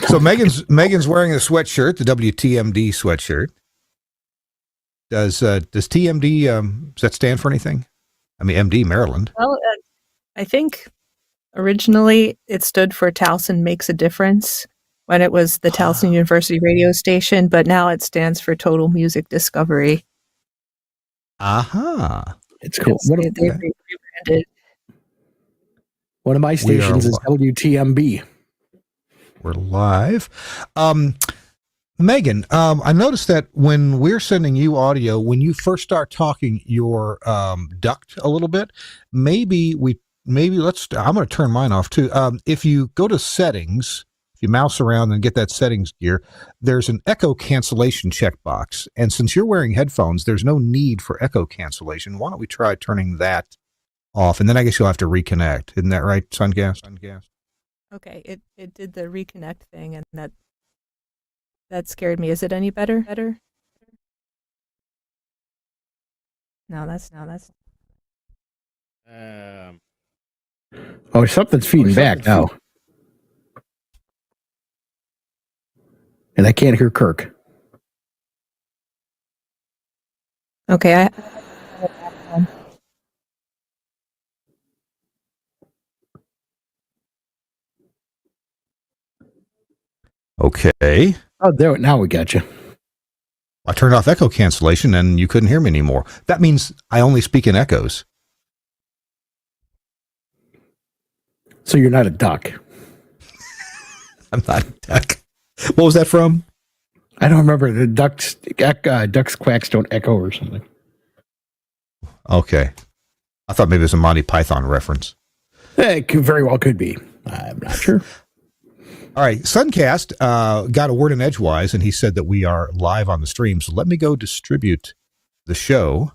So Megan's wearing a sweatshirt, the WTMD sweatshirt. Does TMD does that stand for anything? I mean, MD Maryland. Well, I think originally it stood for Towson Makes a Difference when it was the Towson University radio station, but now it stands for Total Music Discovery. Aha. It's cool. Yes, they rebranded. One of my stations is WTMB. We're live. Megan, I noticed that when we're sending you audio, when you first start talking, you're ducked a little bit. Maybe I'm going to turn mine off too. If you go to settings, if you mouse around and get that settings gear, there's an echo cancellation checkbox. And since you're wearing headphones, there's no need for echo cancellation. Why don't we try turning that off? And then I guess you'll have to reconnect. Isn't that right, Suncast? Okay, it did the reconnect thing, and that scared me. Is it any better? No, that's. Oh, something's feeding back now. And I can't hear Kirk. Okay, Okay. Oh, there. Now we got you. I turned off echo cancellation and you couldn't hear me anymore. That means I only speak in echoes. So you're not a duck. I'm not a duck. What was that from? I don't remember. The ducks quacks don't echo or something. Okay. I thought maybe it was a Monty Python reference. It very well could be. I'm not sure. All right. Suncast got a word in edgewise, and he said that we are live on the stream. So let me go distribute the show.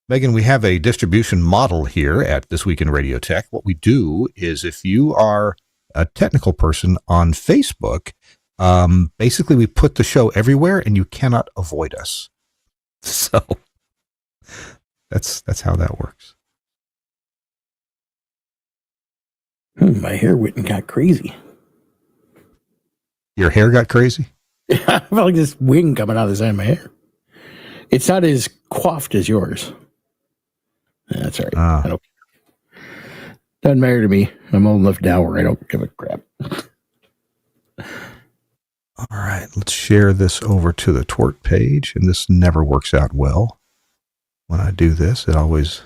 Megan, we have a distribution model here at This Week in Radio Tech. What we do is if you are a technical person on Facebook, basically we put the show everywhere and you cannot avoid us. So that's how that works. My hair went and got crazy. Your hair got crazy? I felt like this wing coming out of the side of my hair. It's not as coiffed as yours. That's all right. I don't care. Doesn't matter to me. I'm old enough now where I don't give a crap. All right, let's share this over to the TWiRT page. And this never works out well. When I do this, it always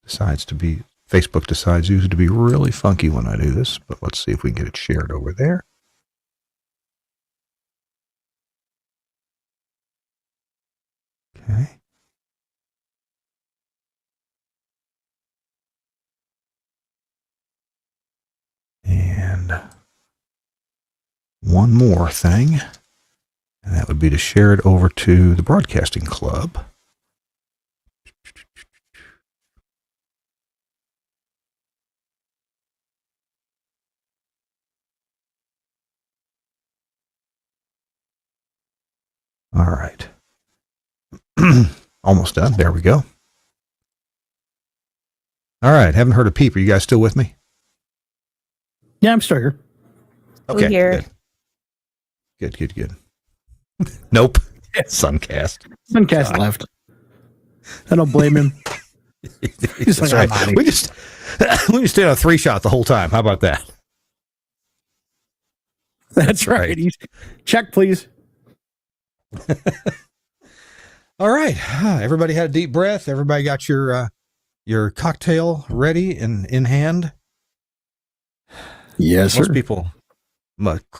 Facebook decides usually to be really funky when I do this. But let's see if we can get it shared over there. Okay. And one more thing, and that would be to share it over to the Broadcasting Club. All right. Almost done. There we go. All right. Haven't heard a peep. Are you guys still with me? Yeah, I'm still here. Okay. Here. Good. Nope. Suncast. Suncast left. I don't blame him. That's like, right. We just stayed on a 3-shot the whole time. How about that? That's right. Check, please. All right. Everybody had a deep breath. Everybody got your cocktail ready and in hand. Yes, Most sir. people.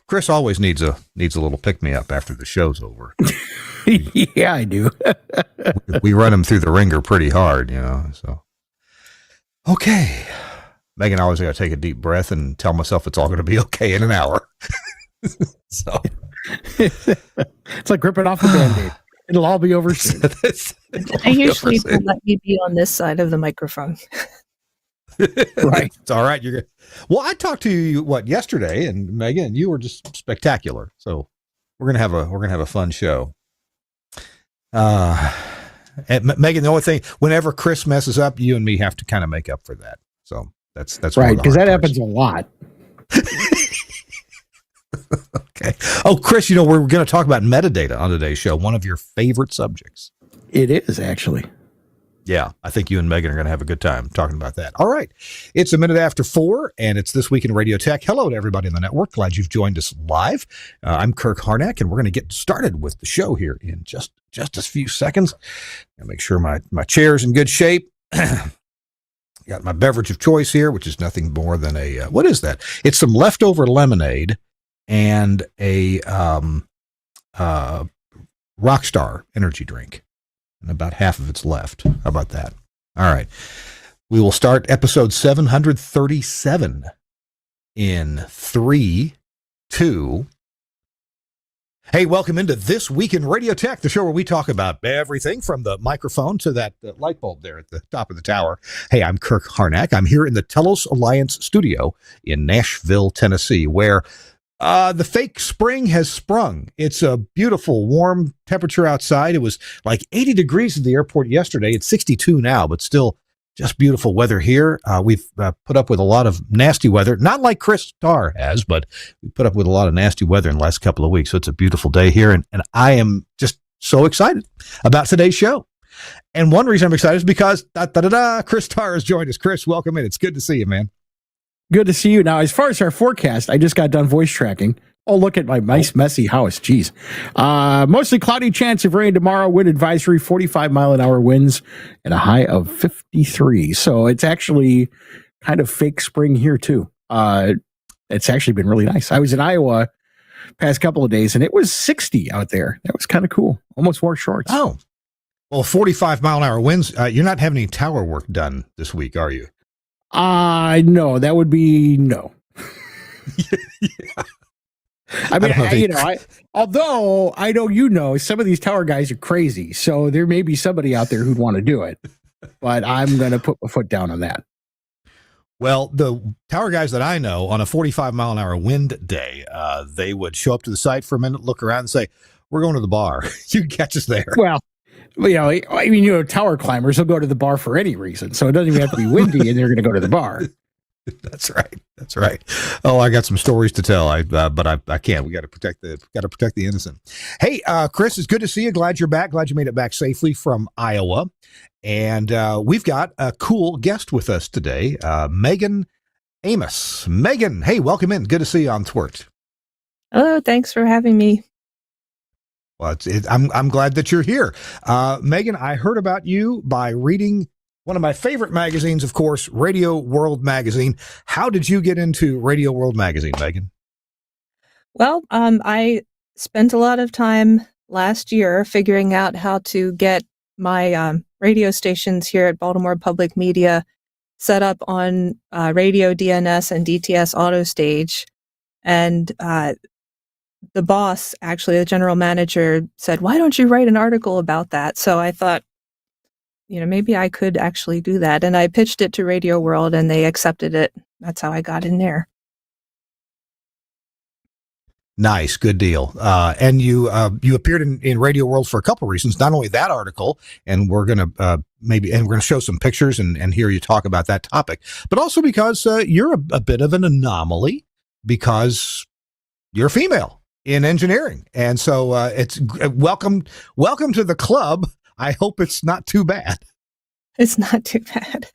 Chris always needs a little pick me up after the show's over. Yeah, I do. we run him through the ringer pretty hard, So, okay, Megan, I always got to take a deep breath and tell myself it's all going to be okay in an hour. So, it's like ripping off a Band-Aid. It'll all be over soon. I usually don't let me be on this side of the microphone. Right. It's all right. You're good. Well, I talked to you yesterday, and Megan, you were just spectacular. So we're gonna have a fun show. And Megan, the only thing, whenever Chris messes up, you and me have to kind of make up for that. So that's right, because that happens a lot. Okay. Oh, Chris, we're going to talk about metadata on today's show, one of your favorite subjects. It is, actually. Yeah, I think you and Megan are going to have a good time talking about that. All right. It's a minute after 4, and it's This Week in Radio Tech. Hello to everybody on the network. Glad you've joined us live. I'm Kirk Harnack, and we're going to get started with the show here in just a few seconds. I'll make sure my chair's in good shape. Got my beverage of choice here, which is nothing more than what is that? It's some leftover lemonade and a Rockstar energy drink. And about half of it's left. How about that? All right. We will start episode 737 in 3, 2. Hey, welcome into This Week in Radio Tech, the show where we talk about everything from the microphone to that light bulb there at the top of the tower. Hey, I'm Kirk Harnack. I'm here in the Telos Alliance studio in Nashville, Tennessee, where the fake spring has sprung. It's a beautiful, warm temperature outside. It was like 80 degrees at the airport yesterday. It's 62 now, but still just beautiful weather here. We've put up with a lot of nasty weather, not like Chris Starr has, but we put up with a lot of nasty weather in the last couple of weeks. So it's a beautiful day here, and I am just so excited about today's show. And one reason I'm excited is because Chris Starr has joined us. Chris, welcome in. It's good to see you, man. Good to see you. Now, as far as our forecast, I just got done voice tracking. Oh, look at my nice, messy house. Jeez. Mostly cloudy, chance of rain tomorrow. Wind advisory, 45-mile-an-hour winds, and a high of 53. So it's actually kind of fake spring here, too. It's actually been really nice. I was in Iowa past couple of days, and it was 60 out there. That was kind of cool. Almost wore shorts. Oh. Well, 45-mile-an-hour winds. You're not having any tower work done this week, are you? No, that would be no. Yeah. I mean, although I know, some of these tower guys are crazy, so there may be somebody out there who'd want to do it, but I'm going to put my foot down on that. Well, the tower guys that I know on a 45-mile-an-hour wind day, they would show up to the site for a minute, look around and say, we're going to the bar. You can catch us there. Well, tower climbers will go to the bar for any reason, so it doesn't even have to be windy, and they're going to go to the bar. That's right. Oh, I got some stories to tell. But I can't. We got to protect the innocent. Hey, Chris, it's good to see you. Glad you're back. Glad you made it back safely from Iowa. And we've got a cool guest with us today, Megan Amos. Megan, hey, welcome in. Good to see you on TWiRT. Hello, thanks for having me. Well, I'm glad that you're here. Megan, I heard about you by reading one of my favorite magazines, of course, Radio World Magazine. How did you get into Radio World Magazine, Megan? Well, I spent a lot of time last year figuring out how to get my radio stations here at Baltimore Public Media set up on radio DNS and DTS auto stage. And the boss, actually, the general manager, said, why don't you write an article about that? So I thought, maybe I could actually do that. And I pitched it to Radio World and they accepted it. That's how I got in there. Nice. Good deal. And you appeared in Radio World for a couple of reasons. Not only that article, and we're going to show some pictures and hear you talk about that topic, but also because you're a bit of an anomaly because you're female in engineering. And so it's welcome to the club. I hope it's not too bad. It's not too bad.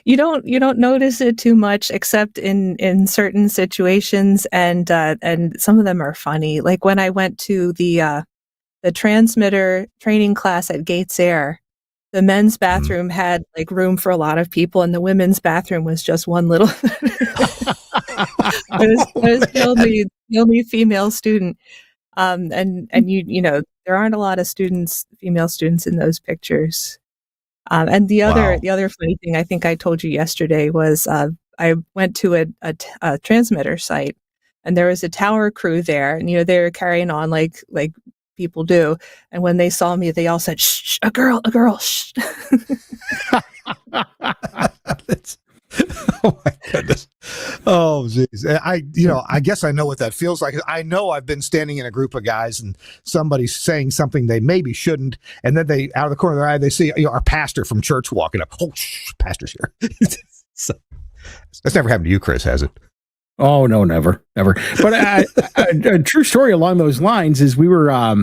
You don't notice it too much, except in certain situations, and some of them are funny. Like when I went to the transmitter training class at Gates Air, the men's bathroom had like room for a lot of people, and the women's bathroom was just one little. I was the only female student. And there aren't a lot of female students in those pictures. And the other funny thing I think I told you yesterday was I went to a transmitter site, and there was a tower crew there, and they were carrying on like people do. And when they saw me, they all said, "Shh, a girl, shh." Oh my goodness. Oh geez. I guess I know what that feels like. I know I've been standing in a group of guys and somebody's saying something they maybe shouldn't, and then they, out of the corner of their eye, they see our pastor from church walking up. Oh, shh, pastor's here. So, that's never happened to you, Chris, has it? Oh no, never. But a true story along those lines is we were a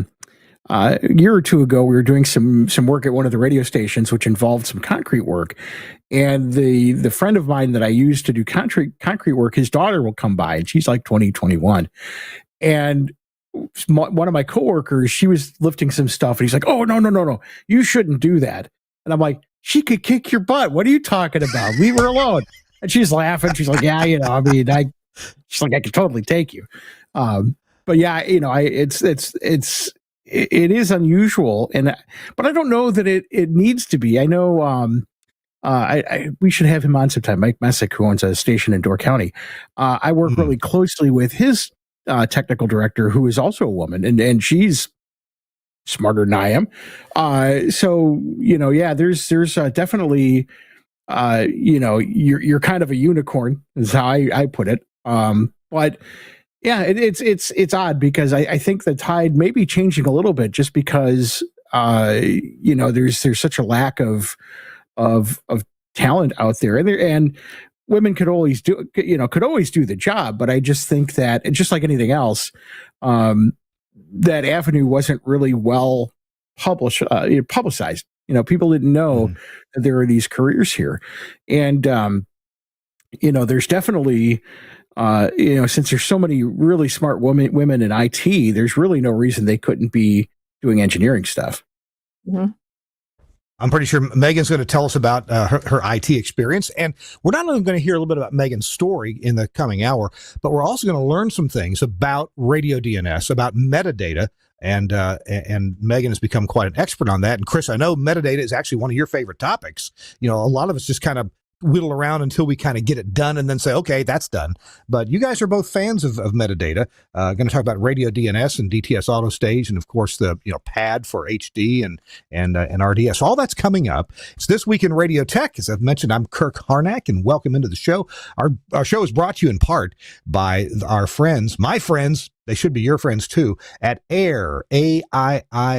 year or two ago. We were doing some work at one of the radio stations, which involved some concrete work. And the friend of mine that I used to do concrete work, his daughter will come by, and she's like 20, 21. And one of my coworkers, she was lifting some stuff, and he's like, "Oh no, you shouldn't do that." And I'm like, "She could kick your butt. What are you talking about? Leave her alone." And she's laughing. She's like, "Yeah, I mean, she's like, I could totally take you." But yeah, it is unusual, but I don't know that it needs to be. I know. We should have him on sometime. Mike Messick, who owns a station in Door County. I work really closely with his technical director, who is also a woman, and she's smarter than I am. So there's definitely you're kind of a unicorn, is how I put it. But yeah, it's odd because I think the tide may be changing a little bit just because there's such a lack of talent out there, and women could always do the job. But I just think that, just like anything else, that avenue wasn't really well publicized. People didn't know that there are these careers here, and there's definitely since there's so many really smart women in IT, there's really no reason they couldn't be doing engineering stuff. Mm-hmm. I'm pretty sure Megan's going to tell us about her IT experience. And we're not only going to hear a little bit about Megan's story in the coming hour, but we're also going to learn some things about radio DNS, about metadata. And Megan has become quite an expert on that. And Chris, I know metadata is actually one of your favorite topics. A lot of us just kind of whittle around until we kind of get it done and then say, okay, that's done. But you guys are both fans of metadata. Going to talk about radio DNS and DTS auto stage, and of course the pad for HD and RDS. All that's coming up. It's This Week in Radio Tech. As I've mentioned, I'm Kirk Harnack, and welcome into the show. Our show is brought to you in part by our friends, my friends. They should be your friends too, at AIR, AIIR.com.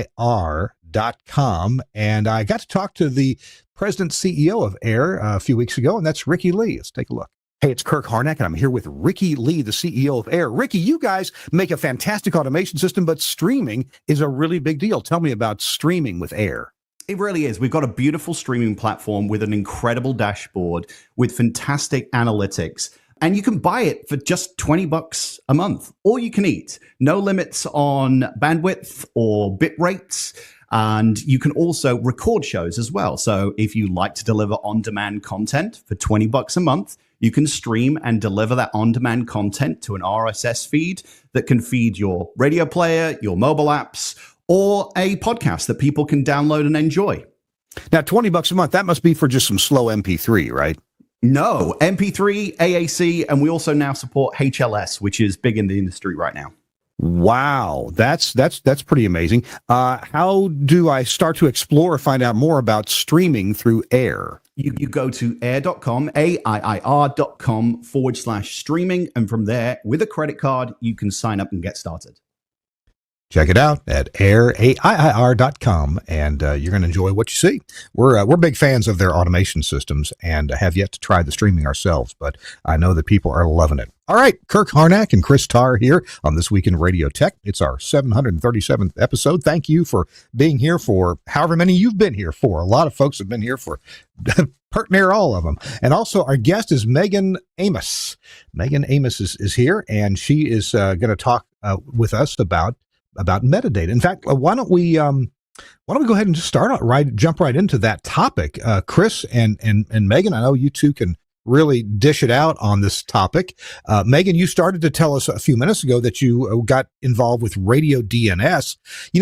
And I got to talk to the president CEO of AIR a few weeks ago, and that's Ricky Lee. Let's take a look. Hey, it's Kirk Harnack, and I'm here with Ricky Lee, the CEO of AIR. Ricky, you guys make a fantastic automation system, but streaming is a really big deal. Tell me about streaming with AIR. It really is. We've got a beautiful streaming platform with an incredible dashboard with fantastic analytics. And you can buy it for just $20 a month. All you can eat. No limits on bandwidth or bit rates. And you can also record shows as well. So if you like to deliver on-demand content for $20 a month, you can stream and deliver that on-demand content to an RSS feed that can feed your radio player, your mobile apps, or a podcast that people can download and enjoy. Now, $20 a month, that must be for just some slow MP3, right? No, MP3, AAC, and we also now support HLS, which is big in the industry right now. Wow, that's pretty amazing. How do I start to explore or find out more about streaming through AIR? You go to air.com, AIIR.com/streaming. And from there, with a credit card, you can sign up and get started. Check it out at AIIR.com, and you're going to enjoy what you see. We're big fans of their automation systems and have yet to try the streaming ourselves, but I know that people are loving it. All right, Kirk Harnack and Chris Tarr here on This Week in Radio Tech. It's our 737th episode. Thank you for being here for however many you've been here for. A lot of folks have been here for pert near all of them. And also our guest is Megan Amos. Megan Amos is here, and she is going to talk with us about metadata. In fact, why don't we go ahead and just jump right into that topic. Chris and Megan, I know you two can really dish it out on this topic. Megan, you started to tell us a few minutes ago that you got involved with radio DNS.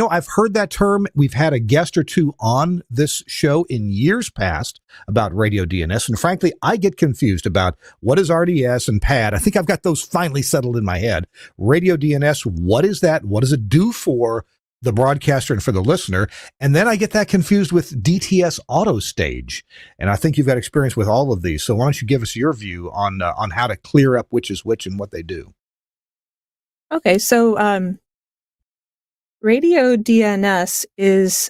I've heard that term. We've had a guest or two on this show in years past about radio DNS. And frankly, I get confused about what is RDS and PAD. I think I've got those finally settled in my head. Radio DNS, what is that? What does it do for the broadcaster and for the listener? And then I get that confused with DTS auto stage. And I think you've got experience with all of these. So why don't you give us your view on how to clear up which is which and what they do? Okay, so radio DNS is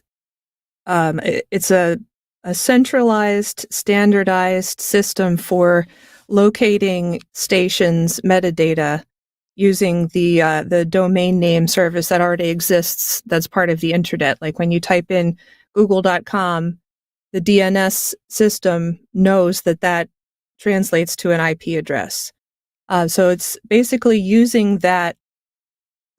it's a centralized, standardized system for locating stations metadata using the domain name service that already exists that's part of the internet. Like when you type in google.com, the DNS system knows that translates to an IP address. So it's basically using that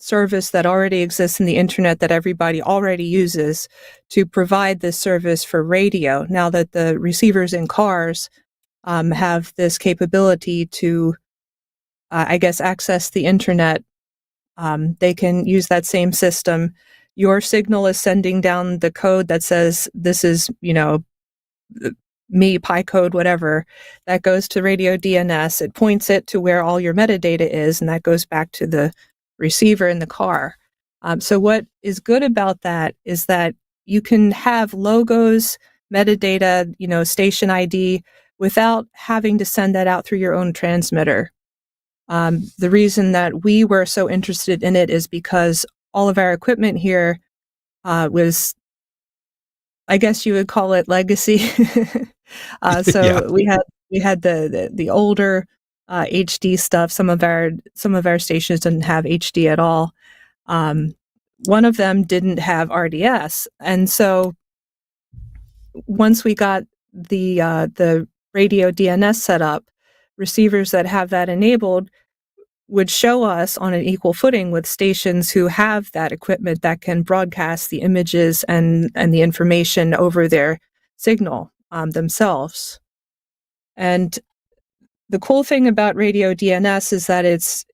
service that already exists in the internet that everybody already uses to provide this service for radio. Now that the receivers in cars have this capability to, access the internet, they can use that same system. Your signal is sending down the code that says this is, me, pi code, whatever, that goes to radio DNS. It points it to where all your metadata is, and that goes back to the receiver in the car. So what is good about that is that you can have logos, metadata, station ID, without having to send that out through your own transmitter. The reason that we were so interested in it is because all of our equipment here was, I guess you would call it legacy. So Yeah. we had the older HD stuff. Some of our stations didn't have HD at all. One of them didn't have RDS, and so once we got the radio DNS set up, receivers that have that enabled would show us on an equal footing with stations who have that equipment that can broadcast the images and the information over their signal themselves. And the cool thing about radio DNS is that it's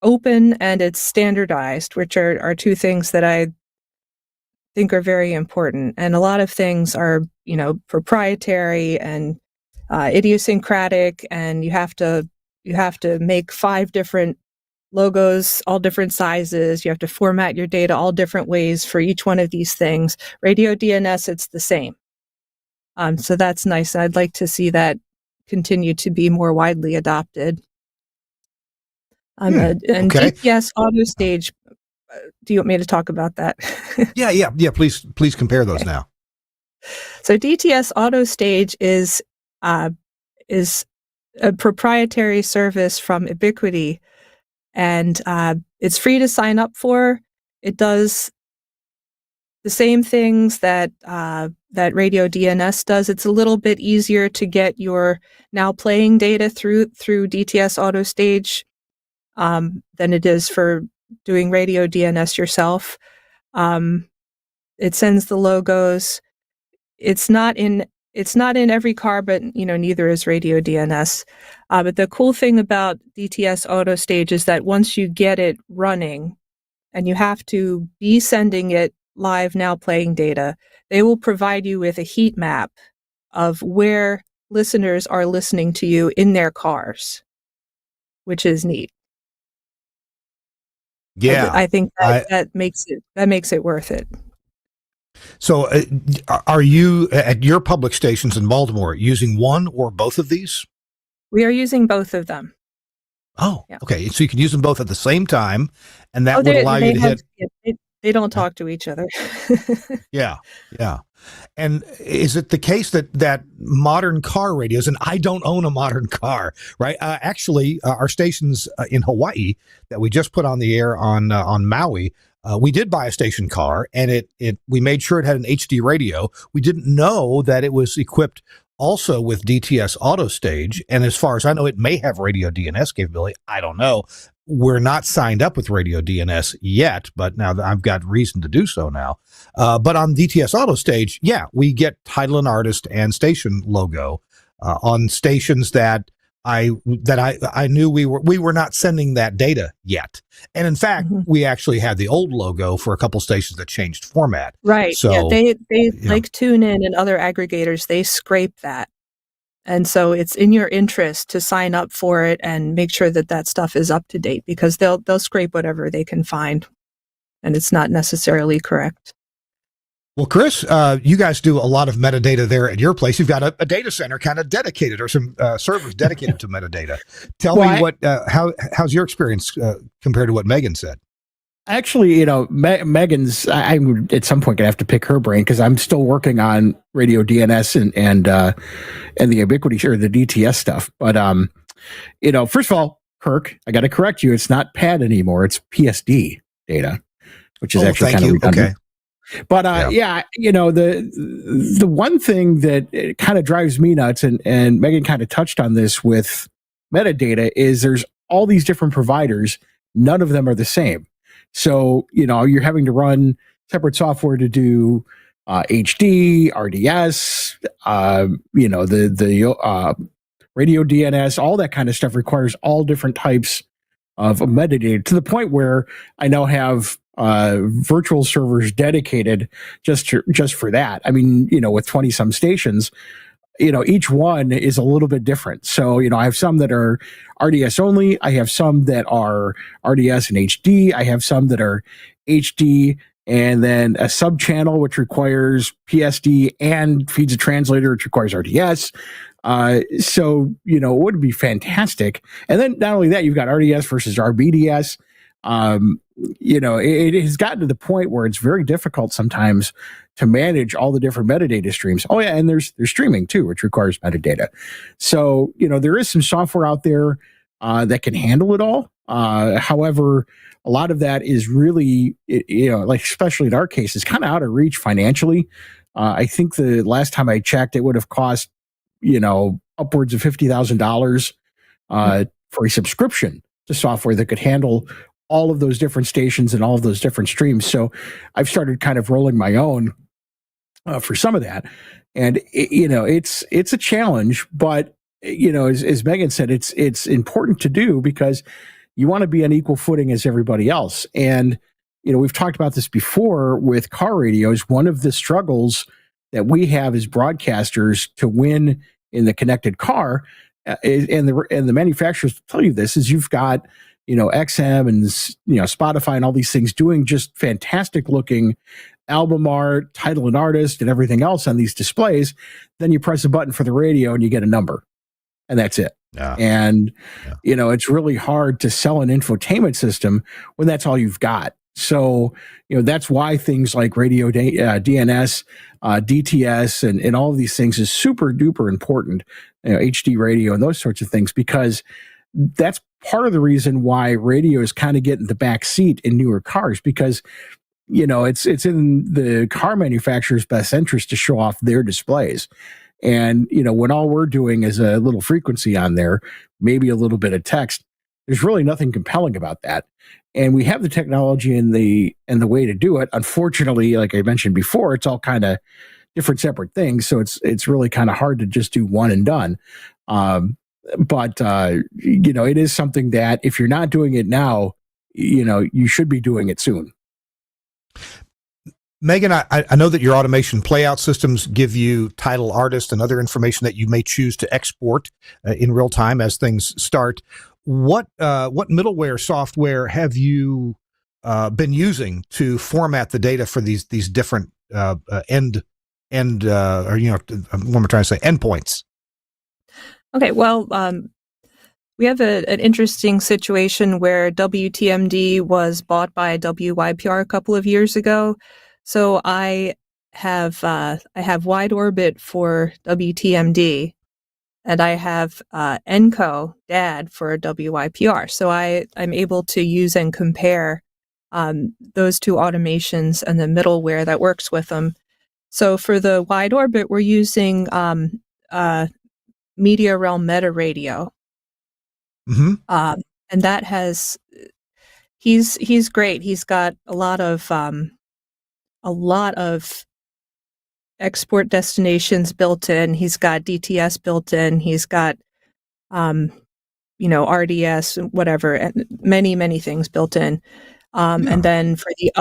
open and it's standardized, which are two things that I think are very important. And a lot of things are, proprietary and idiosyncratic, and you have to make 5 different logos, all different sizes. You have to format your data all different ways for each one of these things. Radio DNS, it's the same. So that's nice. I'd like to see that continue to be more widely adopted. And okay. DTS auto stage. Do you want me to talk about that? Yeah. Please compare those now. So DTS auto stage is a proprietary service from Ubiquiti, and it's free to sign up for. It does the same things that radio DNS does. It's a little bit easier to get your now playing data through DTS auto stage than it is for doing radio DNS yourself. It sends the logos. It's not in every car, but neither is radio DNS. But the cool thing about DTS auto stage is that once you get it running, and you have to be sending it live now playing data, they will provide you with a heat map of where listeners are listening to you in their cars, which is neat. Yeah, I think that makes it worth it. So are you at your public stations in Baltimore using one or both of these? We are using both of them. Oh, yeah. Okay. So you can use them both at the same time, and that would allow you to hit. They don't talk to each other. Yeah. And is it the case that modern car radios, and I don't own a modern car, right? Actually, our stations in Hawaii that we just put on the air on Maui, we did buy a station car, and we made sure it had an HD radio. We didn't know that it was equipped also with DTS auto stage. And as far as I know, it may have radio DNS capability. I don't know. We're not signed up with radio DNS yet, but now I've got reason to do so now. But on DTS auto stage, yeah, we get title and artist and station logo on stations that I knew we were not sending that data yet. And in fact, we actually had the old logo for a couple stations that changed format. Right. So they like TuneIn and other aggregators, they scrape that. And so it's in your interest to sign up for it and make sure that stuff is up to date, because they'll scrape whatever they can find, and it's not necessarily correct. Well, Chris, you guys do a lot of metadata there at your place. You've got a data center kind of dedicated, or some servers dedicated to metadata. Tell me how's your experience compared to what Megan said? Actually, Megan's. I'm at some point gonna have to pick her brain, because I'm still working on radio DNS and the Ubiquiti or the DTS stuff. But First of all, Kirk, I got to correct you. It's not PAD anymore. It's PSD data, which is actually thank kind of you. redundant. Okay. But the one thing that kind of drives me nuts, and Megan kind of touched on this with metadata, is there's all these different providers. None of them are the same. So, you're having to run separate software to do HD, RDS, the radio DNS, all that kind of stuff requires all different types of metadata, to the point where I now have virtual servers dedicated just for that. I mean, with 20 some stations, each one is a little bit different. So, I have some that are RDS only. I have some that are RDS and HD. I have some that are HD and then a sub channel, which requires PSD and feeds a translator, which requires RDS. So, it would be fantastic. And then not only that, you've got RDS versus RBDS. It has gotten to the point where it's very difficult sometimes to manage all the different metadata streams. Oh yeah, and there's streaming too, which requires metadata. So, there is some software out there that can handle it all. However, a lot of that is really, like especially in our case, is kind of out of reach financially. I think the last time I checked, it would have cost, upwards of $50,000 for a subscription to software that could handle all of those different stations and all of those different streams. So I've started kind of rolling my own for some of that. And, it's a challenge, but, as Megan said, it's important to do because you want to be on equal footing as everybody else. And, we've talked about this before with car radios. One of the struggles that we have as broadcasters to win in the connected car, and the manufacturers tell you this, is you've got, XM and, Spotify and all these things doing just fantastic looking album art, title and artist and everything else on these displays. Then you press a button for the radio and you get a number, and that's it. Yeah. And, it's really hard to sell an infotainment system when that's all you've got. So, that's why things like radio DNS, DTS, and all of these things is super duper important, HD radio and those sorts of things, because that's part of the reason why radio is kind of getting the back seat in newer cars, because, it's in the car manufacturer's best interest to show off their displays. And, when all we're doing is a little frequency on there, maybe a little bit of text, there's really nothing compelling about that. And we have the technology and the way to do it. Unfortunately, like I mentioned before, it's all kind of different separate things. So it's really kind of hard to just do one and done. But it is something that if you're not doing it now, you should be doing it soon. Megan, I know that your automation playout systems give you title, artist, and other information that you may choose to export in real time as things start. What middleware software have you been using to format the data for these different what am I trying to say, endpoints? Okay, well, we have an interesting situation where WTMD was bought by WYPR a couple of years ago. So I have wide orbit for WTMD, and I have ENCO DAD for WYPR. So I'm able to use and compare those two automations and the middleware that works with them. So for the wide orbit, we're using Media Realm Meta Radio. Mm-hmm. And that has, he's great. He's got a lot of export destinations built in. He's got DTS built in. He's got, RDS, whatever, and many things built in. And then for the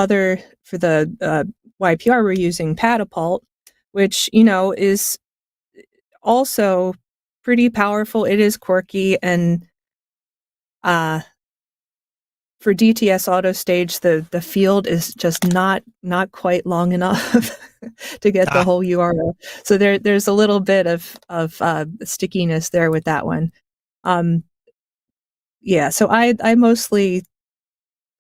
YPR, we're using Patapult, which, is also pretty powerful. It is quirky, and for DTS auto stage, the field is just not quite long enough to get the whole URL. So there's a little bit of stickiness there with that one. So I mostly,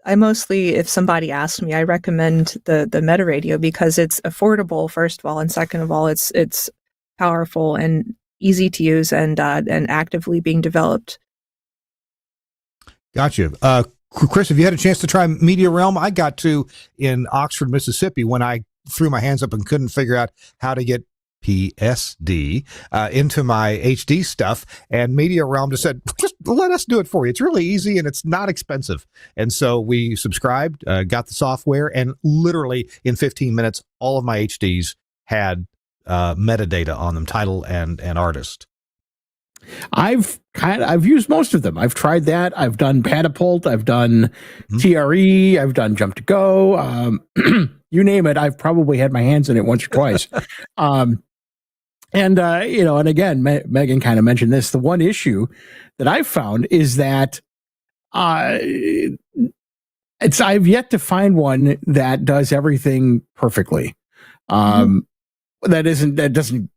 if somebody asks me, I recommend the Meta Radio because it's affordable, first of all, and second of all, it's powerful and easy to use and actively being developed Gotcha. Chris, have you had a chance to try Media Realm? I got to in Oxford, Mississippi, when I threw my hands up and couldn't figure out how to get PSD into my HD stuff, and Media Realm just said, just let us do it for you. It's really easy and it's not expensive. And so we subscribed, got the software, and literally in 15 minutes, all of my HDs had metadata on them, title and artist. I've used most of them. I've tried that. I've done Patapult. I've done TRE. I've done Jump to Go. You name it. I've probably had my hands in it once or twice. And again, Megan kind of mentioned this. The one issue that I've found is that I've yet to find one that does everything perfectly. That doesn't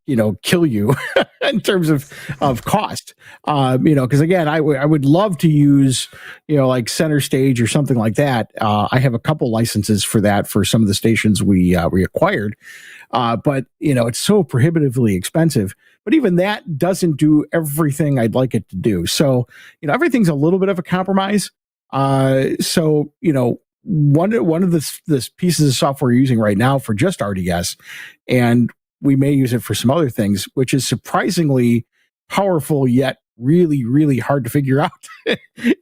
kill you in terms of cost. Because again, I would love to use like Center Stage or something like that. I have a couple licenses for that for some of the stations we acquired, but it's so prohibitively expensive. But even that doesn't do everything I'd like it to do. So everything's a little bit of a compromise. One of the pieces of software we're using right now for just RDS, and we may use it for some other things, which is surprisingly powerful yet really, really hard to figure out,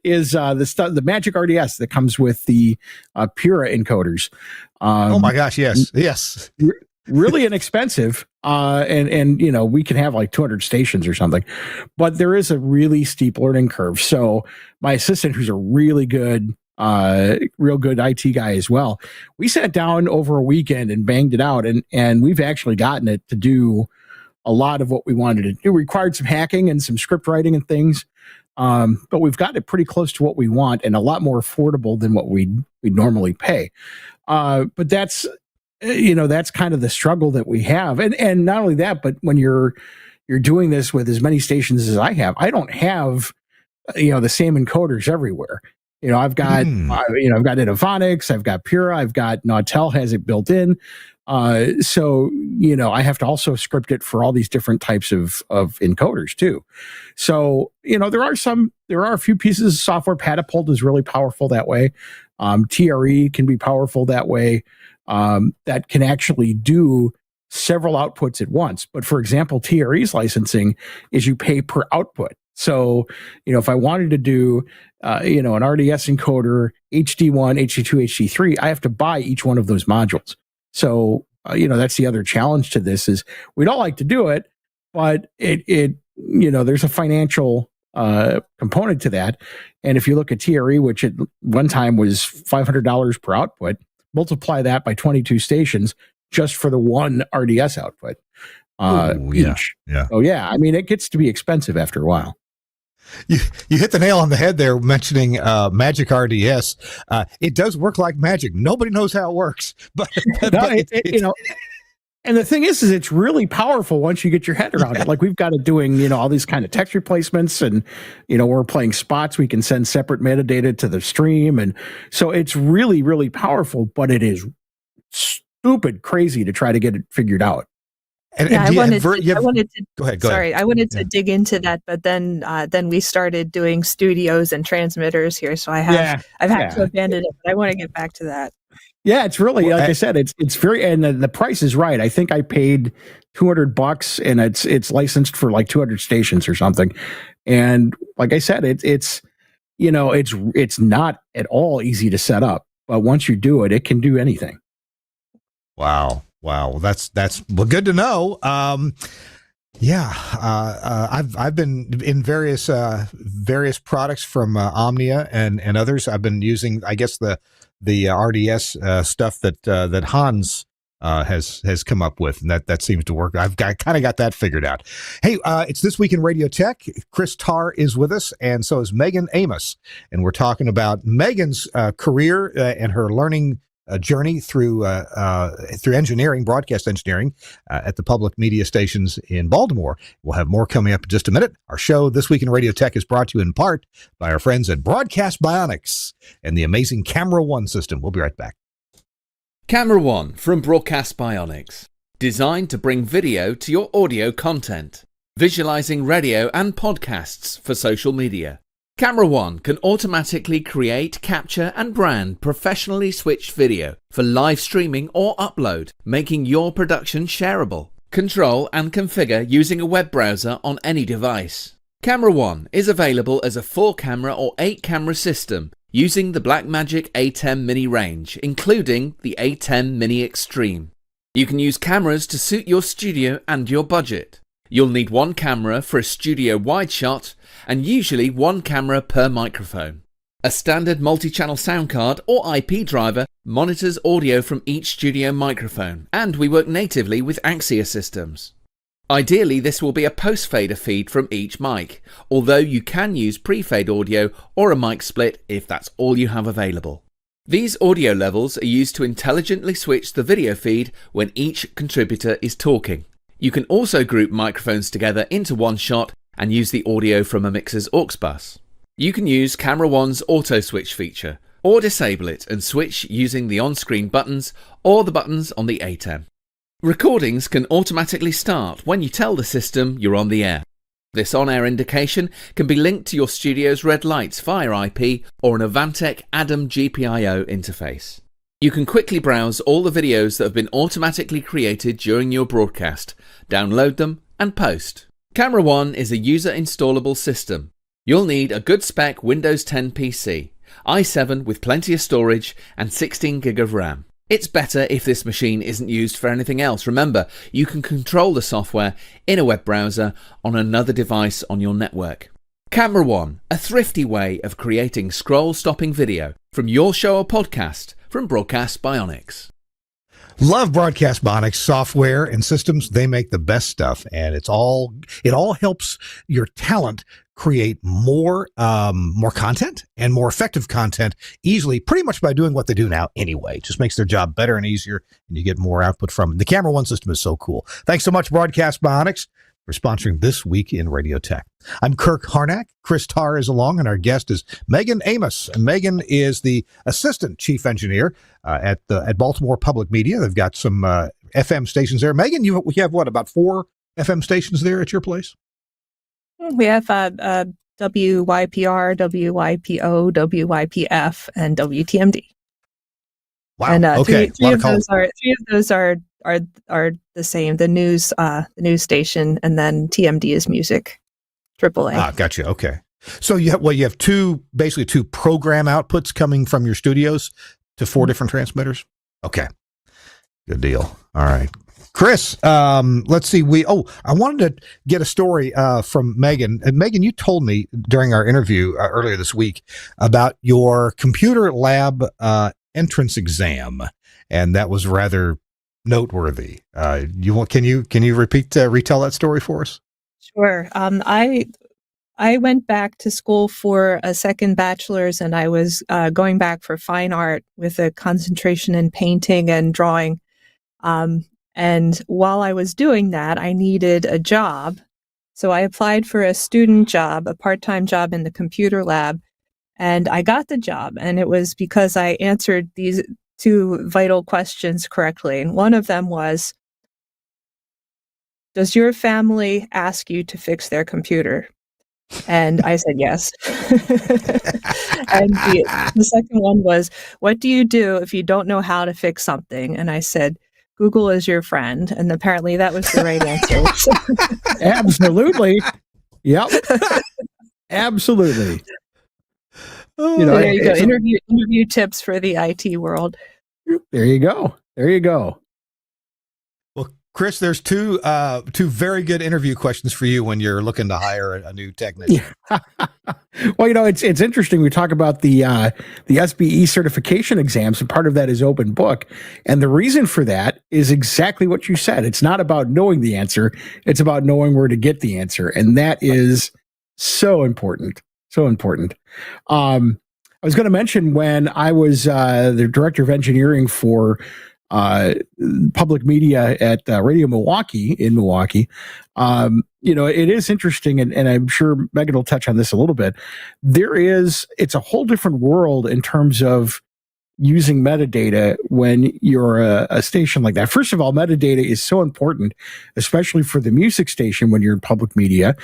is the Magic RDS that comes with the TWiRT encoders. Oh my gosh! Yes. Really inexpensive, and we can have like 200 stations or something, but there is a really steep learning curve. So my assistant, who's a really good, real good IT guy as well, we sat down over a weekend and banged it out, and we've actually gotten it to do a lot of what we wanted to do. It required some hacking and some script writing and things, but we've gotten it pretty close to what we want and a lot more affordable than what we'd normally pay. But that's kind of the struggle that we have. And not only that, but when you're doing this with as many stations as I have, I don't have, the same encoders everywhere. I've got, I've got Inovonics, I've got Pura, I've got Nautel has it built in. So I have to also script it for all these different types of encoders too. So, there are a few pieces of software. Patapult is really powerful that way. TRE can be powerful that way. That can actually do several outputs at once. But for example, TRE's licensing is you pay per output. So, if I wanted to do, an RDS encoder, HD1, HD2, HD3, I have to buy each one of those modules. So, that's the other challenge to this is we'd all like to do it, but it there's a financial component to that. And if you look at TRE, which at one time was $500 per output, multiply that by 22 stations just for the one RDS output each. Yeah. So yeah, I mean, it gets to be expensive after a while. You hit the nail on the head there mentioning Magic RDS. It does work like magic. Nobody knows how it works, but and the thing is it's really powerful once you get your head around it. Like we've got it doing, all these kind of text replacements, and we're playing spots. We can send separate metadata to the stream, and so it's really, really powerful. But it is stupid crazy to try to get it figured out. I wanted to go ahead. Sorry, I wanted to dig into that, but then we started doing studios and transmitters here, so I've had to abandon it. But I want to get back to that. Yeah, it's really like I said, it's very, and the price is right. I think I paid $200, and it's licensed for like 200 stations or something. And like I said, it's not at all easy to set up, but once you do it, it can do anything. Wow. That's good to know. I've been in various products from Omnia and others. I've been using, I guess, the RDS stuff that Hans has come up with, and that seems to work. I've kind of got that figured out. Hey, it's This Week in Radio Tech. Chris Tarr is with us, and so is Megan Amos, and we're talking about Megan's career and her learning journey through engineering, broadcast engineering, at the public media stations in Baltimore. We'll have more coming up in just a minute. Our show, This Week in Radio Tech, is brought to you in part by our friends at Broadcast Bionics and the amazing Camera One system. We'll be right back. Camera One from Broadcast Bionics. Designed to bring video to your audio content. Visualizing radio and podcasts for social media. Camera One can automatically create, capture and brand professionally switched video for live streaming or upload, making your production shareable. Control and configure using a web browser on any device. Camera One is available as a 4-camera or 8-camera system using the Blackmagic A10 Mini range, including the A10 Mini Extreme. You can use cameras to suit your studio and your budget. You'll need 1 camera for a studio wide shot and usually 1 camera per microphone. A standard multi-channel sound card or IP driver monitors audio from each studio microphone, and we work natively with Axia systems. Ideally, this will be a post-fader feed from each mic, although you can use pre-fade audio or a mic split if that's all you have available. These audio levels are used to intelligently switch the video feed when each contributor is talking. You can also group microphones together into one shot and use the audio from a mixer's aux bus. You can use Camera One's auto switch feature, or disable it and switch using the on-screen buttons or the buttons on the A10. Recordings can automatically start when you tell the system you're on the air. This on-air indication can be linked to your studio's red lights via IP or an Avantec Adam GPIO interface. You can quickly browse all the videos that have been automatically created during your broadcast, download them and post. Camera One is a user-installable system. You'll need a good spec Windows 10 PC, i7 with plenty of storage and 16 gig of RAM. It's better if this machine isn't used for anything else. Remember, you can control the software in a web browser on another device on your network. Camera One, a thrifty way of creating scroll-stopping video from your show or podcast from Broadcast Bionics. Love Broadcast Bionics software and systems. They make the best stuff, and it all helps your talent create more content and more effective content easily, pretty much by doing what they do now anyway. It just makes their job better and easier, and you get more output from it. The Camera One system is so cool. Thanks so much, Broadcast Bionics, for sponsoring This Week in Radio Tech. I'm Kirk Harnack. Chris Tarr is along, and our guest is Megan Amos. And Megan is the Assistant Chief Engineer at Baltimore Public Media. They've got some FM stations there. Megan, we have what, about 4 FM stations there at your place? We have WYPR, WYPO, WYPF, and WTMD. Wow. And okay. three of those are the same. The news station, and then TMD is music. AAA. Ah, gotcha. Okay. So you have basically two program outputs coming from your studios to 4 different transmitters. Okay. Good deal. All right. Chris, let's see. I wanted to get a story from Megan. And Megan, you told me during our interview earlier this week about your computer lab entrance exam, and that was rather noteworthy. Can you retell that story for us? Sure. I went back to school for a second bachelor's, and I was going back for fine art with a concentration in painting and drawing. And while I was doing that, I needed a job. So I applied for a student job, a part-time job in the computer lab, and I got the job. And it was because I answered these 2 vital questions correctly. And one of them was, does your family ask you to fix their computer? And I said yes. And the second one was, what do you do if you don't know how to fix something? And I said, Google is your friend. And apparently that was the right answer. Absolutely. Yep. Absolutely. There you go. Interview tips for the IT world. There you go. Well, Chris, there's two very good interview questions for you when you're looking to hire a new technician. Yeah. Well, it's interesting. We talk about the SBE certification exams, and part of that is open book. And the reason for that is exactly what you said. It's not about knowing the answer. It's about knowing where to get the answer. And that is so important. So important. I was going to mention when I was the director of engineering for public media at Radio Milwaukee in Milwaukee. It is interesting, and I'm sure Megan will touch on this a little bit. It's a whole different world in terms of using metadata when you're a station like that. First of all, metadata is so important, especially for the music station when you're in public media,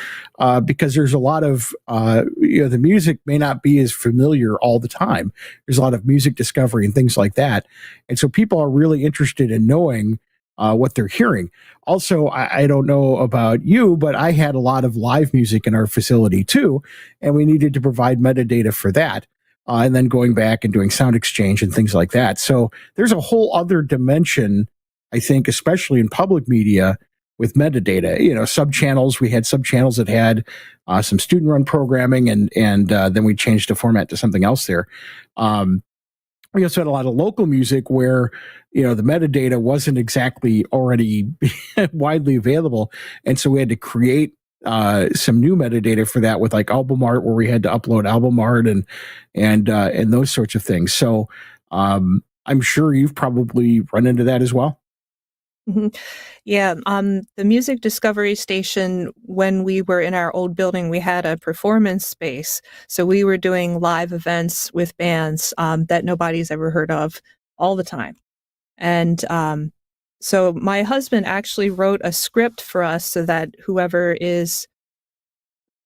because there's a lot of, the music may not be as familiar all the time. There's a lot of music discovery and things like that. And so people are really interested in knowing what they're hearing. Also, I don't know about you, but I had a lot of live music in our facility too, and we needed to provide metadata for that. And then going back and doing sound exchange and things like that. So there's a whole other dimension, I think, especially in public media with metadata. Subchannels. We had subchannels that had some student-run programming, and then we changed the format to something else there. We also had a lot of local music where, the metadata wasn't exactly already widely available. And so we had to create some new metadata for that with like album art, where we had to upload album art and those sorts of things. So I'm sure you've probably run into that as well. Mm-hmm. Yeah. The music discovery station, when we were in our old building, we had a performance space. So we were doing live events with bands that nobody's ever heard of all the time. And so my husband actually wrote a script for us so that whoever is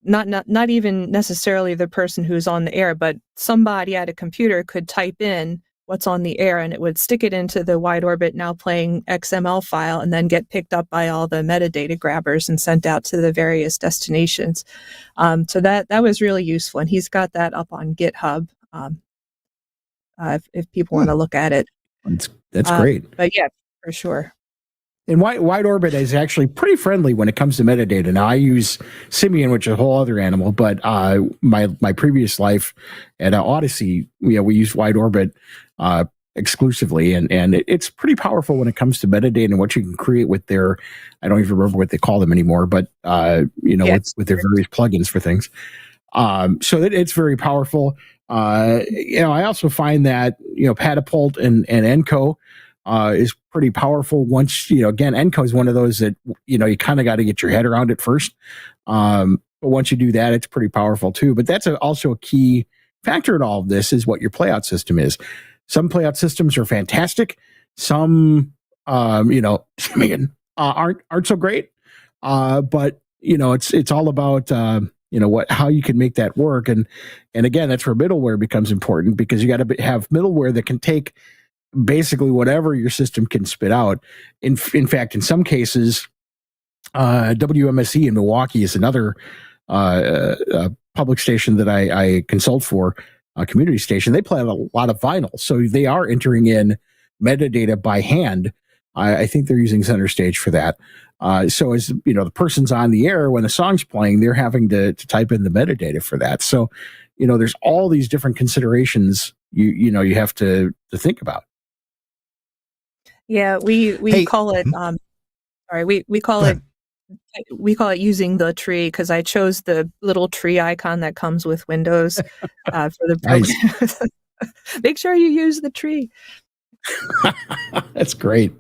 not even necessarily the person who's on the air, but somebody at a computer could type in what's on the air, and it would stick it into the wide orbit now playing XML file, and then get picked up by all the metadata grabbers and sent out to the various destinations. So that was really useful, and he's got that up on GitHub if people want to look at it. That's great. But yeah, for sure. And wide orbit is actually pretty friendly when it comes to metadata. Now I use Simian, which is a whole other animal, but my previous life at Odyssey, we used wide orbit exclusively, and it's pretty powerful when it comes to metadata and what you can create with their, I don't even remember what they call them anymore, but with their various plugins for things. So it's very powerful. I also find that Patapult and Enco is pretty powerful. Once again, Enco is one of those that you kind of got to get your head around it first. But once you do that, it's pretty powerful too. But that's also a key factor in all of this, is what your playout system is. Some playout systems are fantastic. Some, aren't so great. But it's all about how you can make that work. And again, that's where middleware becomes important, because you got to have middleware that can take basically whatever your system can spit out. In fact, in some cases, WMSE in Milwaukee is another public station that I consult for, a community station. They play a lot of vinyl, so they are entering in metadata by hand. I think they're using Center Stage for that. So as the person's on the air when the song's playing, they're having to type in the metadata for that. So there's all these different considerations you have to think about. Yeah, we call it we call it using the tree, because I chose the little tree icon that comes with Windows for the program. Make sure you use the tree. That's great.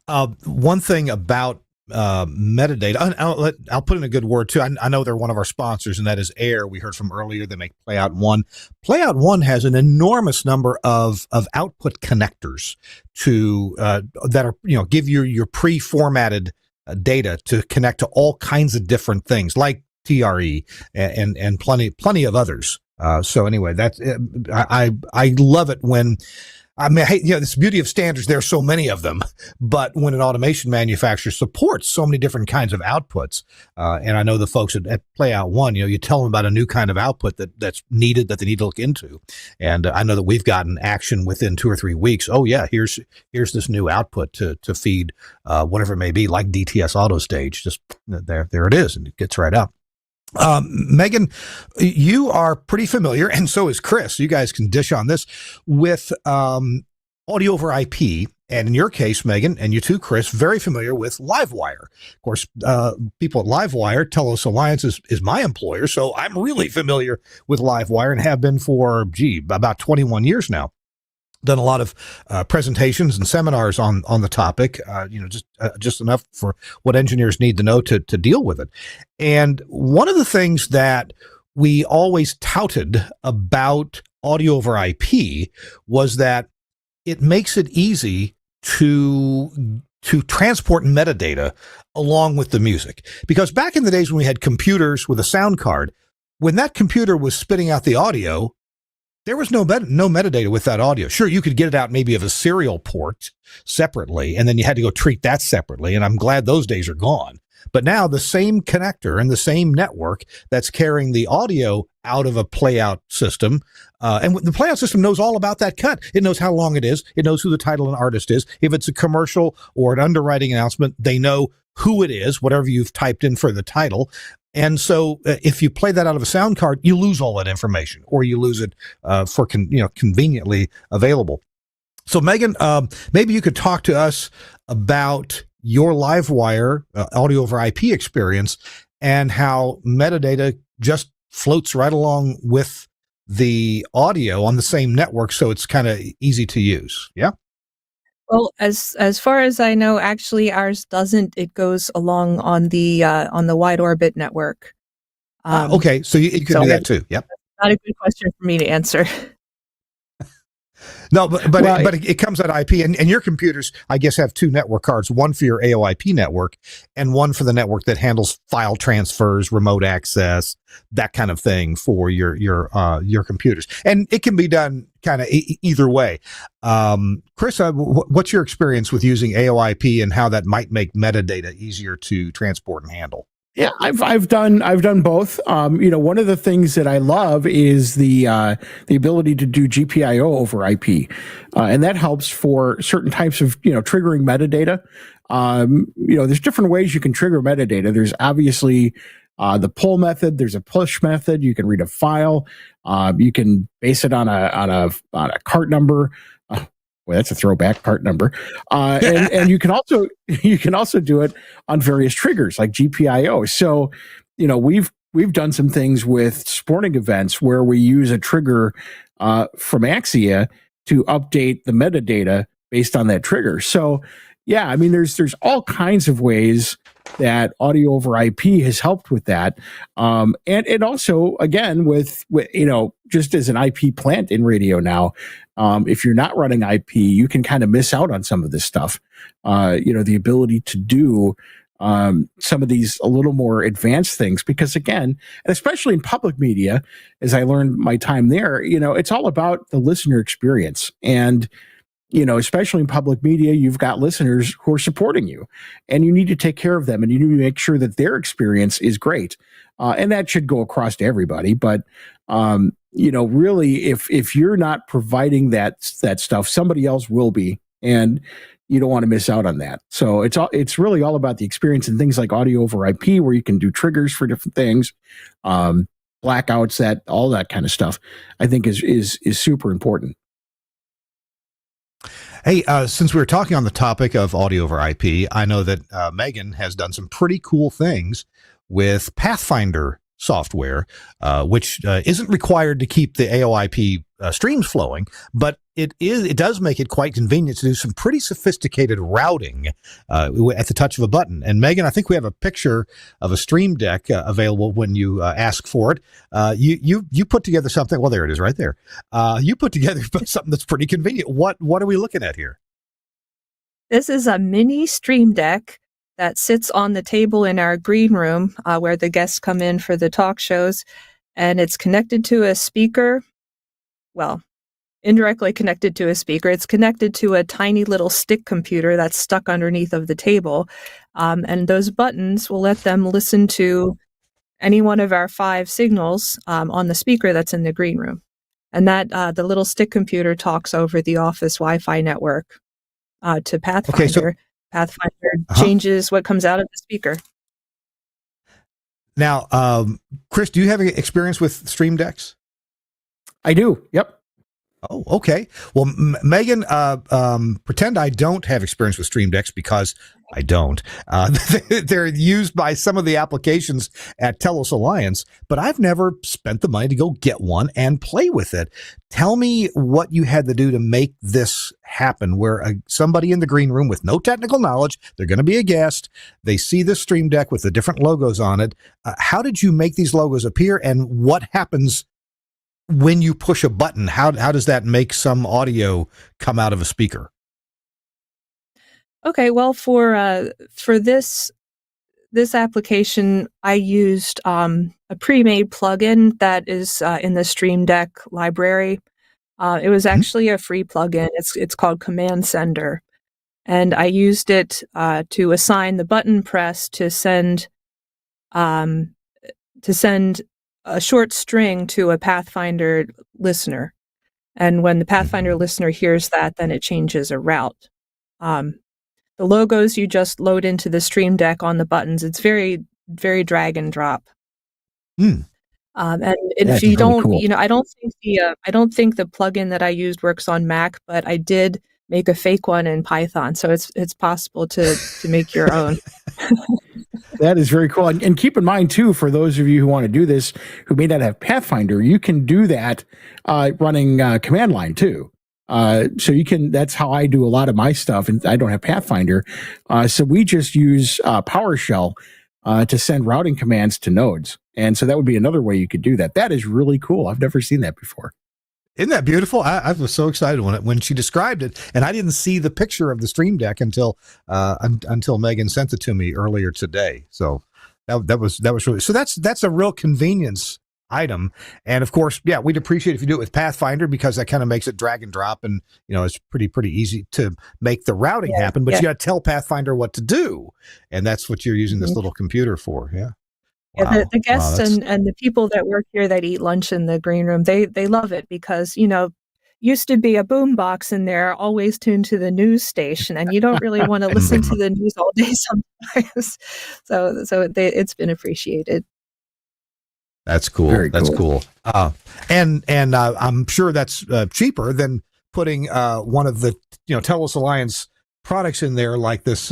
One thing about metadata, I'll put in a good word too. I know they're one of our sponsors, and that is Air. We heard from earlier. They make Playout One. Playout One has an enormous number of output connectors to that are give you your pre-formatted data to connect to all kinds of different things like TRE and plenty of others. So anyway, that's I love it when. I mean, this beauty of standards, there are so many of them, but when an automation manufacturer supports so many different kinds of outputs, and I know the folks at Playout One, you tell them about a new kind of output that's needed, that they need to look into. And I know that we've gotten action within 2 or 3 weeks. Oh yeah, here's this new output to feed whatever it may be, like DTS Auto Stage. Just there it is, and it gets right up. Megan, you are pretty familiar, and so is Chris. You guys can dish on this with audio over IP, and in your case, Megan, and you too, Chris, very familiar with Livewire. Of course, people at Livewire, Telos Alliance is my employer, so I'm really familiar with Livewire and have been for about 21 years now. Done a lot of presentations and seminars on the topic, just enough for what engineers need to know to deal with it. And one of the things that we always touted about audio over IP was that it makes it easy to transport metadata along with the music. Because back in the days when we had computers with a sound card, when that computer was spitting out the audio, there was no metadata with that audio. Sure, you could get it out maybe of a serial port separately, and then you had to go treat that separately. And I'm glad those days are gone. But now the same connector and the same network that's carrying the audio out of a playout system, and the playout system knows all about that cut. It knows how long it is. It knows who the title and artist is. If it's a commercial or an underwriting announcement, they know who it is, whatever you've typed in for the title. And so if you play that out of a sound card, you lose all that information, or you lose it for conveniently available. So Megan, maybe you could talk to us about your LiveWire audio over IP experience and how metadata just floats right along with the audio on the same network, so it's kind of easy to use. Yeah. Well, as far as I know, actually ours doesn't. It goes along on the wide orbit network. Okay, so you can do that too. Yep. Not a good question for me to answer. No, but it comes at IP, and your computers, I guess, have two network cards, one for your AOIP network and one for the network that handles file transfers, remote access, that kind of thing for your computers. And it can be done kind of either way. Chris, what's your experience with using AOIP and how that might make metadata easier to transport and handle? Yeah, I've done both. One of the things that I love is the ability to do GPIO over IP, and that helps for certain types of triggering metadata. There's different ways you can trigger metadata. There's obviously the pull method. There's a push method. You can read a file. You can base it on a cart number. Well, that's a throwback part number. And you can also do it on various triggers like GPIO. So, we've done some things with sporting events where we use a trigger from Axia to update the metadata based on that trigger. So, yeah, I mean, there's all kinds of ways that audio over IP has helped with that. And it also, again, with just as an IP plant in radio now, if you're not running IP, you can kind of miss out on some of this stuff. The ability to do some of these a little more advanced things, because again, and especially in public media, as I learned my time there, it's all about the listener experience. And especially in public media, you've got listeners who are supporting you, and you need to take care of them, and you need to make sure that their experience is great. And that should go across to everybody. But, really, if you're not providing that stuff, somebody else will be, and you don't want to miss out on that. So it's really all about the experience, and things like audio over IP, where you can do triggers for different things, blackouts, all that kind of stuff, I think is super important. Hey, since we were talking on the topic of audio over IP, I know that Megan has done some pretty cool things with Pathfinder software, which isn't required to keep the AOIP streams flowing, but it does make it quite convenient to do some pretty sophisticated routing at the touch of a button. And Megan, I think we have a picture of a stream deck available when you ask for it. You put together something. Well, there it is, right there. You put together something that's pretty convenient. What are we looking at here? This is a mini stream deck that sits on the table in our green room where the guests come in for the talk shows, and it's connected to a speaker. Well, indirectly connected to a speaker. It's connected to a tiny little stick computer that's stuck underneath of the table. And those buttons will let them listen to any one of our 5 signals on the speaker that's in the green room. And that the little stick computer talks over the office Wi-Fi network to Pathfinder. Okay, so Pathfinder changes what comes out of the speaker. Now, Chris, do you have any experience with stream decks? I do. Yep. Oh, okay. Well, Megan, pretend I don't have experience with stream decks, because I don't. They're used by some of the applications at Telos Alliance, but I've never spent the money to go get one and play with it. Tell me what you had to do to make this happen, where somebody in the green room with no technical knowledge, they're going to be a guest, they see this stream deck with the different logos on it. How did you make these logos appear, and what happens when you push a button, how does that make some audio come out of a speaker? Okay, well, for this application, I used a pre-made plugin that is in the Stream Deck library. It was Mhm. actually a free plugin. It's called Command Sender, and I used it to assign the button press um, to send a short string to a Pathfinder listener. And when the Pathfinder Mhm. listener hears that, then it changes a route. Um, the logos you just load into the Stream Deck on the buttons. It's very, very drag and drop. Mm. And if That you is really don't, cool. I don't think the plugin that I used works on Mac, but I did make a fake one in Python, so it's possible to make your own. That is very cool. And keep in mind, too, for those of you who want to do this, who may not have Pathfinder, you can do that running command line, too. So you can, that's how I do a lot of my stuff. And I don't have Pathfinder. So we just use PowerShell to send routing commands to nodes. And so that would be another way you could do that. That is really cool. I've never seen that before. Isn't that beautiful? I was so excited when she described it, and I didn't see the picture of the Stream Deck until Megan sent it to me earlier today. So that was really, so that's a real convenience item. And of course, yeah, we'd appreciate if you do it with Pathfinder, because that kind of makes it drag and drop, and it's pretty easy to make the routing happen. But Yeah. you got to tell Pathfinder what to do, and that's what you're using this Mhm. little computer for. Yeah. Yeah, Wow. the guests Wow, and the people that work here that eat lunch in the green room, they love it because, used to be a boom box in there, always tuned to the news station, and you don't really want to listen to the news all day sometimes. It's been appreciated. That's cool. Very That's cool. cool. And I'm sure that's cheaper than putting one of the Telos Alliance products in there, like this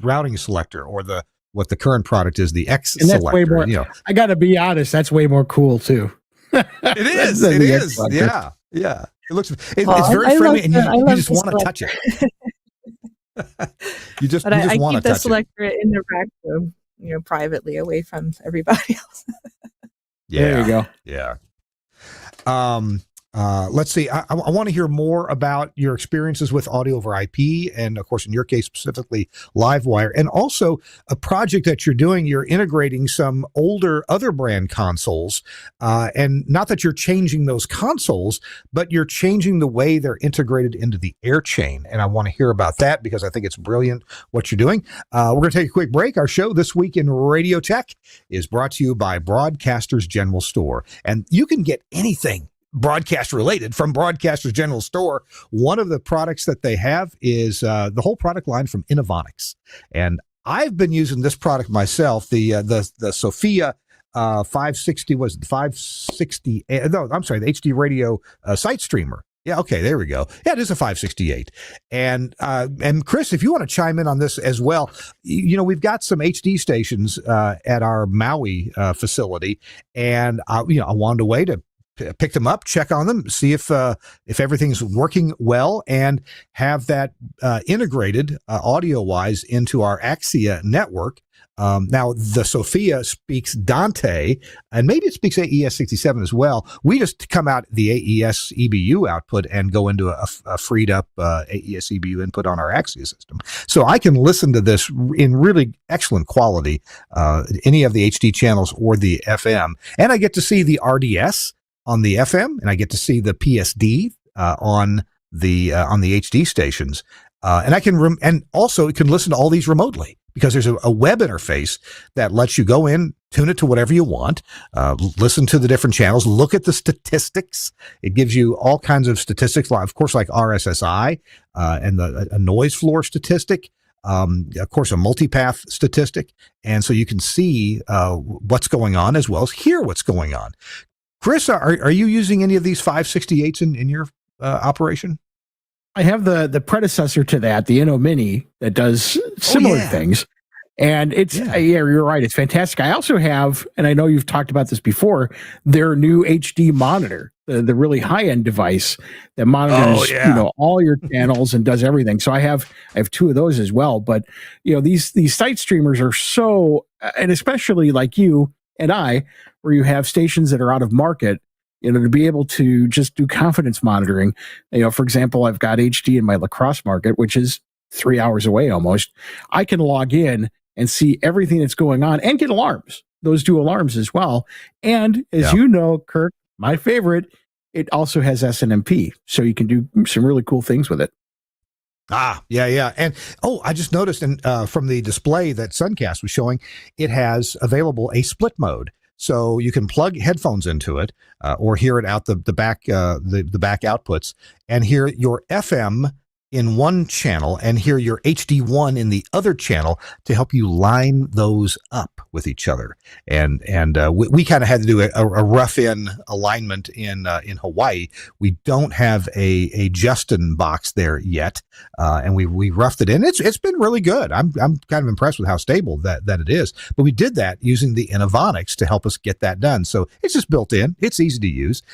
routing selector, or what the current product is, the X And that's selector. way more, I got to be honest, that's way more cool, too. It is. Than It the X is. selector. Yeah. Yeah. It's Well, very I friendly, love and the I you love just the want to touch selector. it. You just But I want keep to the touch it. selector in the rack room, privately away from everybody else. Yeah. There you go. Yeah. Let's see. I want to hear more about your experiences with audio over IP, and of course, in your case specifically, Livewire, and also a project that you're doing. You're integrating some older other brand consoles, and not that you're changing those consoles, but you're changing the way they're integrated into the air chain. And I want to hear about that, because I think it's brilliant what you're doing. We're going to take a quick break. Our show This Week in Radio Tech is brought to you by Broadcasters General Store, and you can get anything broadcast related from Broadcasters General Store. One of the products that they have is the whole product line from Innovonics, and I've been using this product myself. The Sophia 560 was the 560. No, I'm sorry, the HD Radio site streamer. Yeah, okay, there we go. Yeah, it is a 568. And Chris, if you want to chime in on this as well, we've got some HD stations at our Maui facility, and I wanted a way to pick them up, check on them, see if everything's working well, and have that integrated audio-wise into our Axia network. Now, the Sophia speaks Dante, and maybe it speaks AES-67 as well. We just come out the AES EBU output and go into a freed up AES EBU input on our Axia system. So I can listen to this in really excellent quality, any of the HD channels or the FM. And I get to see the RDS on the FM, and I get to see the PSD on the HD stations, and I can and also it can listen to all these remotely, because there's a web interface that lets you go in, tune it to whatever you want, listen to the different channels, look at the statistics. It gives you all kinds of statistics, of course, like RSSI and a noise floor statistic. Of course, a multipath statistic, and so you can see what's going on as well as hear what's going on. Chris, are you using any of these 568s in your operation? I have the predecessor to that, the Inno Mini, that does similar things. And it's, you're right. It's fantastic. I also have, and I know you've talked about this before, their new HD monitor, the really high-end device that monitors, all your channels and does everything. So I have two of those as well. But, these site streamers are so, and especially like you and I, where you have stations that are out of market, to be able to just do confidence monitoring. For example, I've got HD in my lacrosse market, which is 3 hours away almost. I can log in and see everything that's going on and get alarms. Those do alarms as well. And as you know, Kirk, my favorite, it also has SNMP. So you can do some really cool things with it. Yeah. And I just noticed from the display that Suncast was showing, it has available a split mode. So you can plug headphones into it or hear it out the back the back outputs and hear your FM in one channel and hear your HD1 in the other channel to help you line those up with each other. And we kind of had to do a rough in alignment in Hawaii. We don't have a Justin box there yet, and we roughed it in. It's been really good. I'm kind of impressed with how stable that it is. But we did that using the Innovonics to help us get that done. So it's just built in. It's easy to use.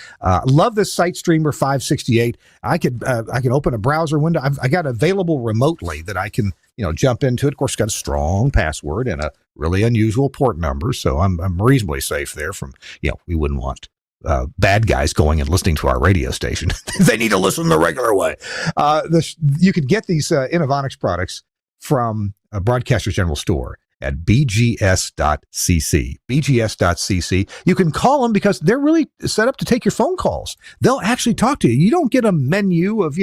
Love this SiteStreamer 568. I can open a browser window. I got available remotely that I can, jump into it. Of course, it's got a strong password and a really unusual port number. So I'm reasonably safe there from, we wouldn't want bad guys going and listening to our radio station. They need to listen the regular way. You can get these Innovonics products from Broadcasters General Store at bgs.cc. bgs.cc. You can call them because they're really set up to take your phone calls. They'll actually talk to you. You don't get a menu of,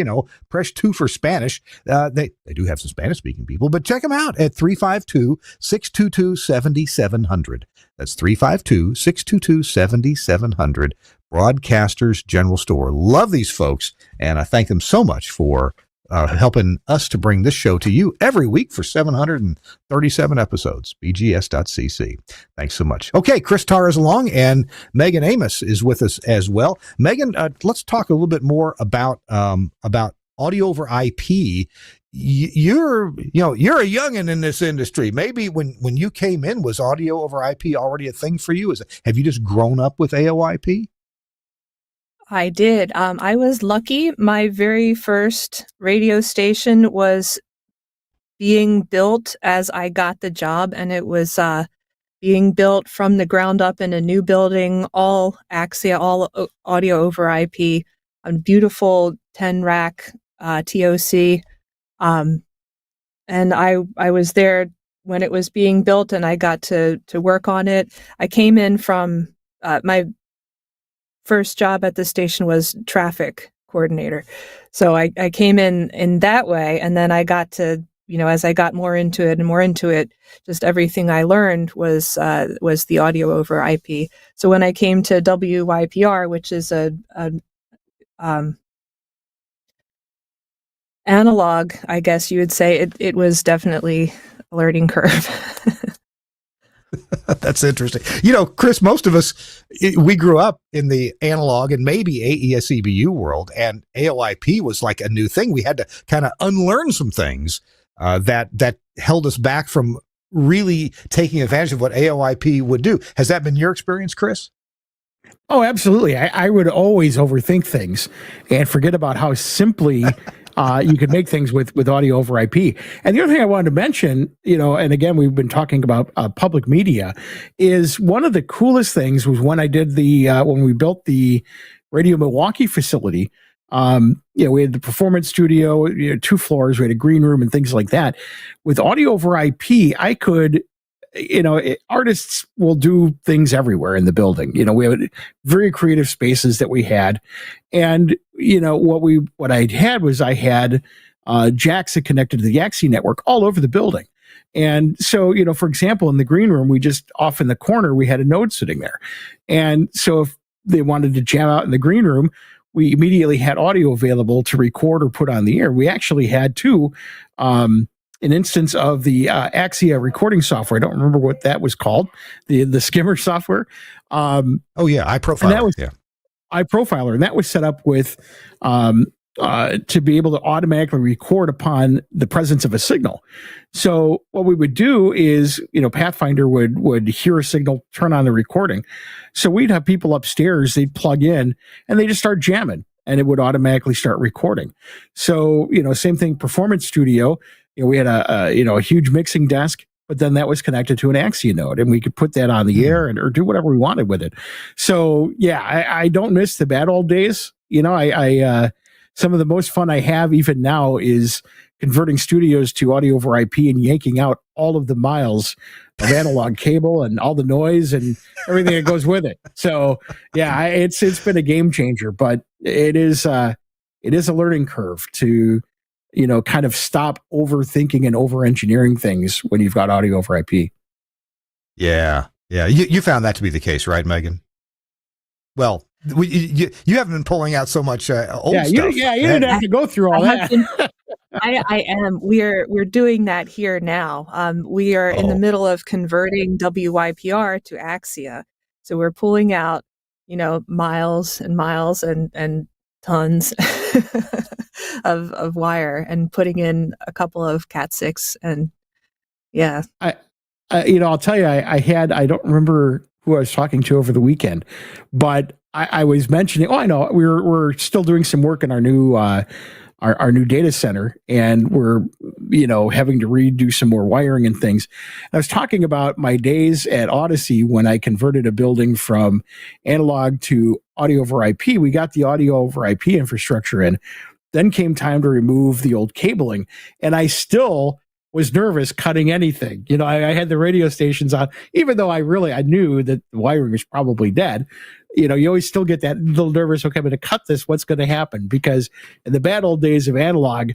press 2 for Spanish. They do have some Spanish-speaking people, but check them out at 352-622-7700. That's 352-622-7700. Broadcasters General Store. Love these folks, and I thank them so much for helping us to bring this show to you every week for 737 episodes. bgs.cc. Thanks so much. Okay, Chris Tarr is along, and Megan Amos is with us as well. Megan, let's talk a little bit more about audio over IP. You're a youngin' in this industry. Maybe when you came in, was audio over IP already a thing for you? Have you just grown up with AOIP? I did. I was lucky. My very first radio station was being built as I got the job, and it was being built from the ground up in a new building, all Axia, all audio over IP, a beautiful 10-rack TOC. And I was there when it was being built, and I got to work on it. I came in from my first job at the station was traffic coordinator. So I came in that way, and then I got to, as I got more into it, just everything I learned was the audio over IP. So when I came to WYPR, which is a analog, I guess you would say, it was definitely a learning curve. That's interesting. Chris, most of us, we grew up in the analog and maybe AES-EBU world, and AOIP was like a new thing. We had to kind of unlearn some things that held us back from really taking advantage of what AOIP would do. Has that been your experience, Chris? Oh, absolutely. I would always overthink things and forget about how simply you could make things with audio over IP. And the other thing I wanted to mention, and again, we've been talking about public media, is one of the coolest things was when I did when we built the Radio Milwaukee facility. We had the performance studio, 2 floors, we had a green room and things like that. With audio over IP, I could, artists will do things everywhere in the building. We have very creative spaces that we had. And, what I had was I had jacks that connected to the Yaxi network all over the building. And so, for example, in the green room, we just off in the corner, we had a node sitting there. And so if they wanted to jam out in the green room, we immediately had audio available to record or put on the air. We actually had an instance of the Axia recording software. I don't remember what that was called, the skimmer software. iProfiler. And that was iProfiler, and that was set up with to be able to automatically record upon the presence of a signal. So what we would do is, Pathfinder would hear a signal, turn on the recording. So we'd have people upstairs, they'd plug in, and they just start jamming, and it would automatically start recording. So, same thing, Performance Studio. We had a huge mixing desk. but then that was connected to an Axia node, and we could put that on the air or do whatever we wanted with it. So yeah, I don't miss the bad old days. I some of the most fun I have even now is converting studios to audio over IP and yanking out all of the miles of analog cable and all the noise and everything that goes with it. So yeah, it's been a game changer, but it is a learning curve to kind of stop overthinking and over engineering things when you've got audio over IP. Yeah. You found that to be the case, right, Megan? Well, you haven't been pulling out so much old stuff. You didn't have to go through all that. I am. We're doing that here now. We are in the middle of converting WYPR to Axia, so we're pulling out, miles and miles and tons of wire and putting in a couple of Cat6, and yeah. I'll tell you, I don't remember who I was talking to over the weekend, but I was mentioning, I know we're still doing some work in our new our new data center, and we're having to redo some more wiring and things. I was talking about my days at Odyssey when I converted a building from analog to audio over IP. We got the audio over IP infrastructure in. Then came time to remove the old cabling, and I still was nervous cutting anything. I had the radio stations on, even though I knew that the wiring was probably dead. You always still get that little nervous, okay, I'm going to cut this, what's going to happen? Because in the bad old days of analog,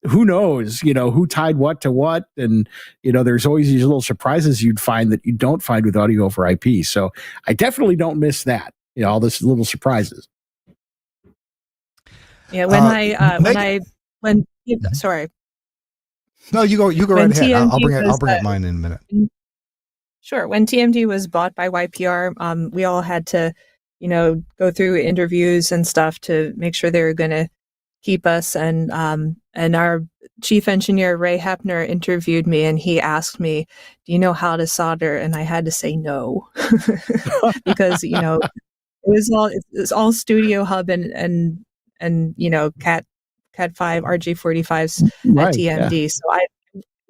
who knows, who tied what to what? And, there's always these little surprises you'd find that you don't find with audio over IP. So I definitely don't miss that, all these little surprises. Yeah, sorry. No, you go right ahead. I'll bring up mine in a minute. Sure. When TMD was bought by YPR, we all had to, go through interviews and stuff to make sure they were going to keep us. And our chief engineer, Ray Hepner, interviewed me, and he asked me, do you know how to solder? And I had to say no, because, it was all Studio Hub and Cat 5 RJ45s at TMD. Yeah. So I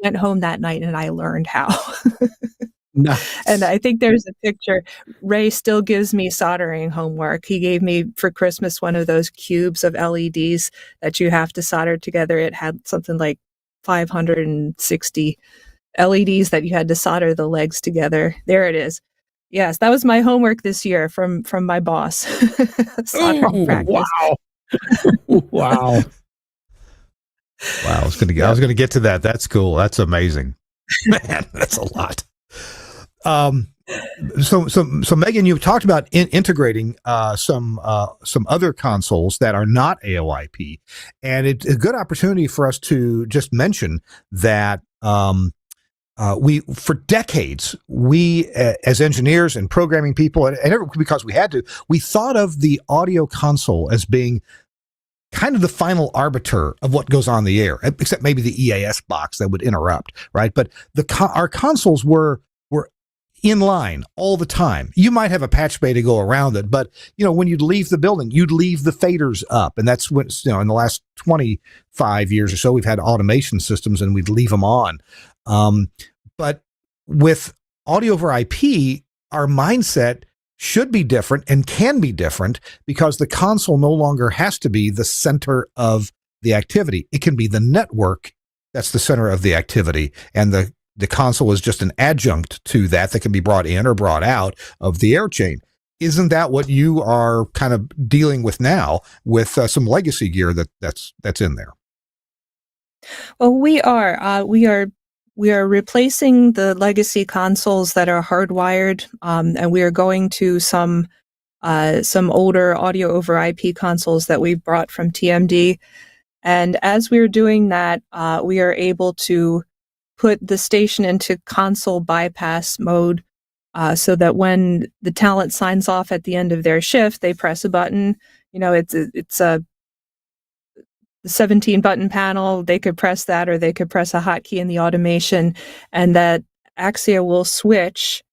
went home that night and I learned how. Nice. And I think there's a picture. Ray still gives me soldering homework. He gave me for Christmas one of those cubes of LEDs that you have to solder together. It had something like 560 LEDs that you had to solder the legs together. There it is. Yes, that was my homework this year from my boss. Soldering practice. Wow. Wow. Wow, I was going to get to that. That's cool. That's amazing. Man, that's a lot. So Megan, you talked about integrating some other consoles that are not AOIP, and it's a good opportunity for us to just mention that we, for decades, as engineers and programming people, and because we had to, we thought of the audio console as being kind of the final arbiter of what goes on the air, except maybe the EAS box that would interrupt, right? But our consoles were in line all the time. You might have a patch bay to go around it, but when you'd leave the building, you'd leave the faders up, and that's what in the last 25 years or so, we've had automation systems, and we'd leave them on. But with audio over IP, our mindset should be different and can be different, because the console no longer has to be the center of the activity. It can be the network that's the center of the activity, and the console is just an adjunct to that can be brought in or brought out of the air chain. Isn't that what you are kind of dealing with now with some legacy gear that's in there? Well, we are replacing the legacy consoles that are hardwired, and we are going to some older audio over IP consoles that we've brought from TMD. And as we're doing that, we are able to put the station into console bypass mode, so that when the talent signs off at the end of their shift, they press a button. It's a 17-button panel. They could press that, or they could press a hotkey in the automation, and that Axia will switch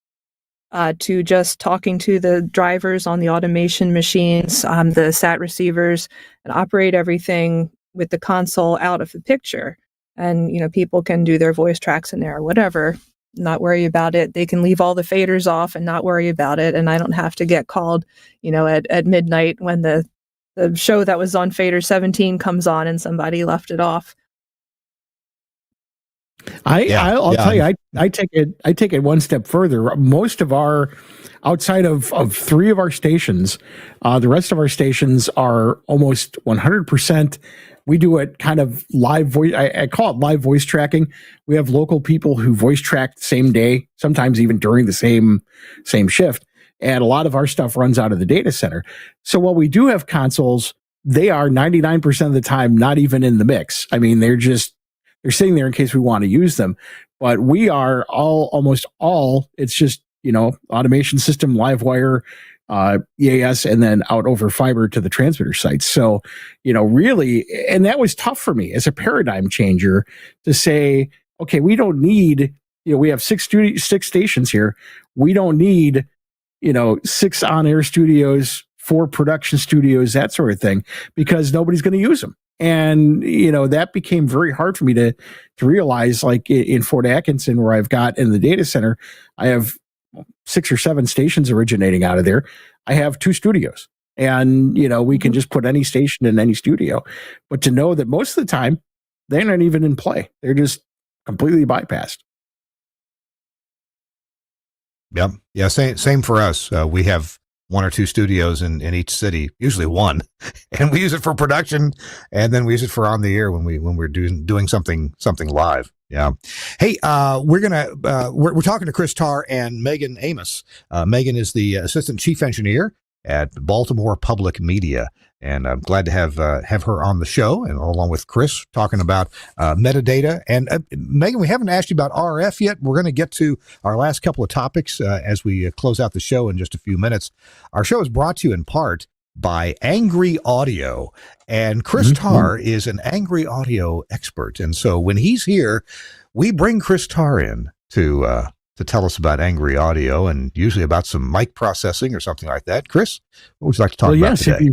to just talking to the drivers on the automation machines, the SAT receivers, and operate everything with the console out of the picture. And people can do their voice tracks in there or whatever. not worry about it. They can leave all the faders off and not worry about it. And I don't have to get called, at midnight when the show that was on fader 17 comes on and somebody left it off. I'll tell you, I take it one step further. Most of our, outside of 3 of our stations, the rest of our stations are almost 100%. We do it kind of live voice. I call it live voice tracking. We have local people who voice track the same day, sometimes even during the same shift. And a lot of our stuff runs out of the data center. So while we do have consoles, they are 99% of the time not even in the mix. I mean, they're sitting there in case we want to use them. But we are almost all, it's just, automation system, live wire, EAS, and then out over fiber to the transmitter sites. So, really, and that was tough for me as a paradigm changer to say, okay, we don't need, we have 6 stations here. We don't need, 6 on-air studios, 4 production studios, that sort of thing, because nobody's going to use them. And, that became very hard for me to realize, like in Fort Atkinson, where I've got in the data center, I have 6 or 7 stations originating out of there. I have 2 studios, and, we can just put any station in any studio. But to know that most of the time, they're not even in play. They're just completely bypassed. Yep. Yeah. Same for us. We have 1 or 2 studios in each city, usually 1, and we use it for production, and then we use it for on the air when we're doing something live. Yeah. Hey, we're talking to Chris Tarr and Megan Amos. Megan is the assistant chief engineer at Baltimore Public Media, and I'm glad to have her on the show, and along with Chris talking about metadata. And Megan, we haven't asked you about RF yet. We're going to get to our last couple of topics as we close out the show in just a few minutes. Our show is brought to you in part by Angry Audio, and Chris Tarr is an Angry Audio expert. And so when he's here, we bring Chris Tarr in to tell us about Angry Audio, and usually about some mic processing or something like that. Chris, what would you like to talk about today?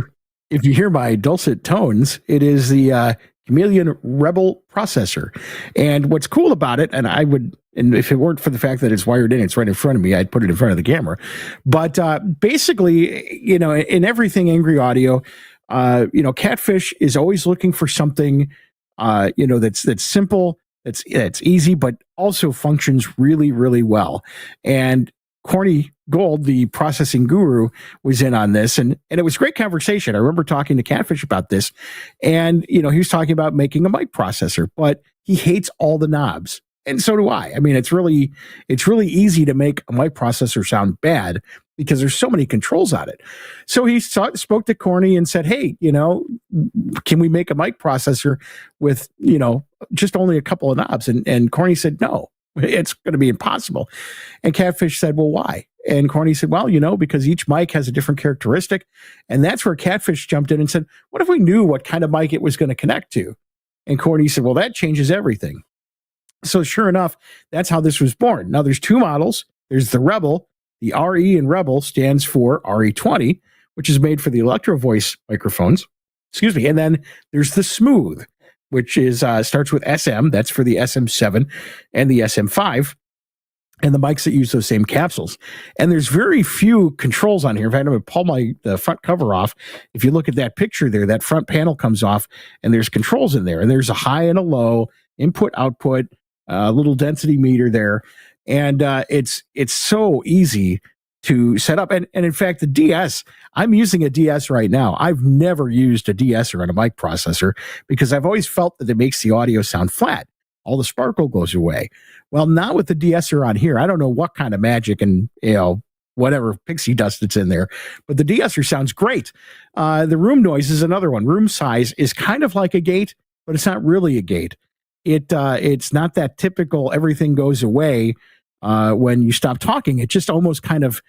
If you hear my dulcet tones, it is the Chameleon Rebel processor. And what's cool about it, and if it weren't for the fact that it's wired in, it's right in front of me, I'd put it in front of the camera. But basically, in everything Angry Audio, Catfish is always looking for something, that's simple, that's easy, but also functions really, really well. And Corny Gold, the processing guru, was in on this, and it was a great conversation. I remember talking to Catfish about this, and he was talking about making a mic processor, but he hates all the knobs, and so do I. I mean, it's really easy to make a mic processor sound bad because there's so many controls on it. So he spoke to Corny and said, "Hey, can we make a mic processor with just only a couple of knobs?" And Corny said, "No. It's going to be impossible." And Catfish said, "Well, why?" And Corny said, "Well, because each mic has a different characteristic." And that's where Catfish jumped in and said, "What if we knew what kind of mic it was going to connect to?" And Corny said, "Well, that changes everything." So sure enough, that's how this was born. Now there's 2 models. There's the Rebel. The RE in Rebel stands for RE20, which is made for the Electro Voice microphones. Excuse me. And then there's the Smooth, which is starts with SM. That's for the SM7 and the SM5, and the mics that use those same capsules. And there's very few controls on here. In fact, I'm going to pull the front cover off. If you look at that picture there, that front panel comes off, and there's controls in there. And there's a high and a low, input, output, a little density meter there. And it's so easy to set up. And in fact, the DS, I'm using a DS right now. I've never used a DS-er on a mic processor because I've always felt that it makes the audio sound flat. All the sparkle goes away. Well, not with the DS-er on here. I don't know what kind of magic and, whatever pixie dust that's in there, but the DS-er sounds great. The room noise is another one. Room size is kind of like a gate, but it's not really a gate. It's not that typical everything goes away when you stop talking. It just almost kind of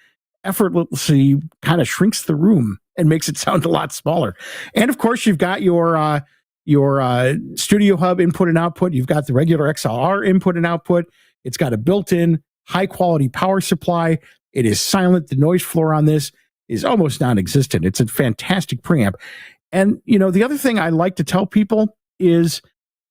effortlessly kind of shrinks the room and makes it sound a lot smaller. And of course, you've got your Studio Hub input and output. You've got the regular XLR input and output. It's got a built-in high quality power supply. It is silent. The noise floor on this is almost non-existent. It's a fantastic preamp. And the other thing I like to tell people is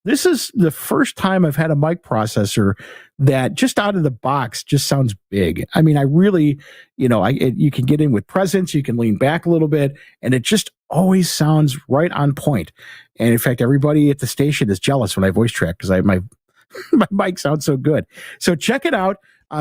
this is the first time I've had a mic processor that just out of the box just sounds big. I mean, I really, you can get in with presence, you can lean back a little bit, and it just always sounds right on point. And in fact, everybody at the station is jealous when I voice track because my my mic sounds so good. So check it out.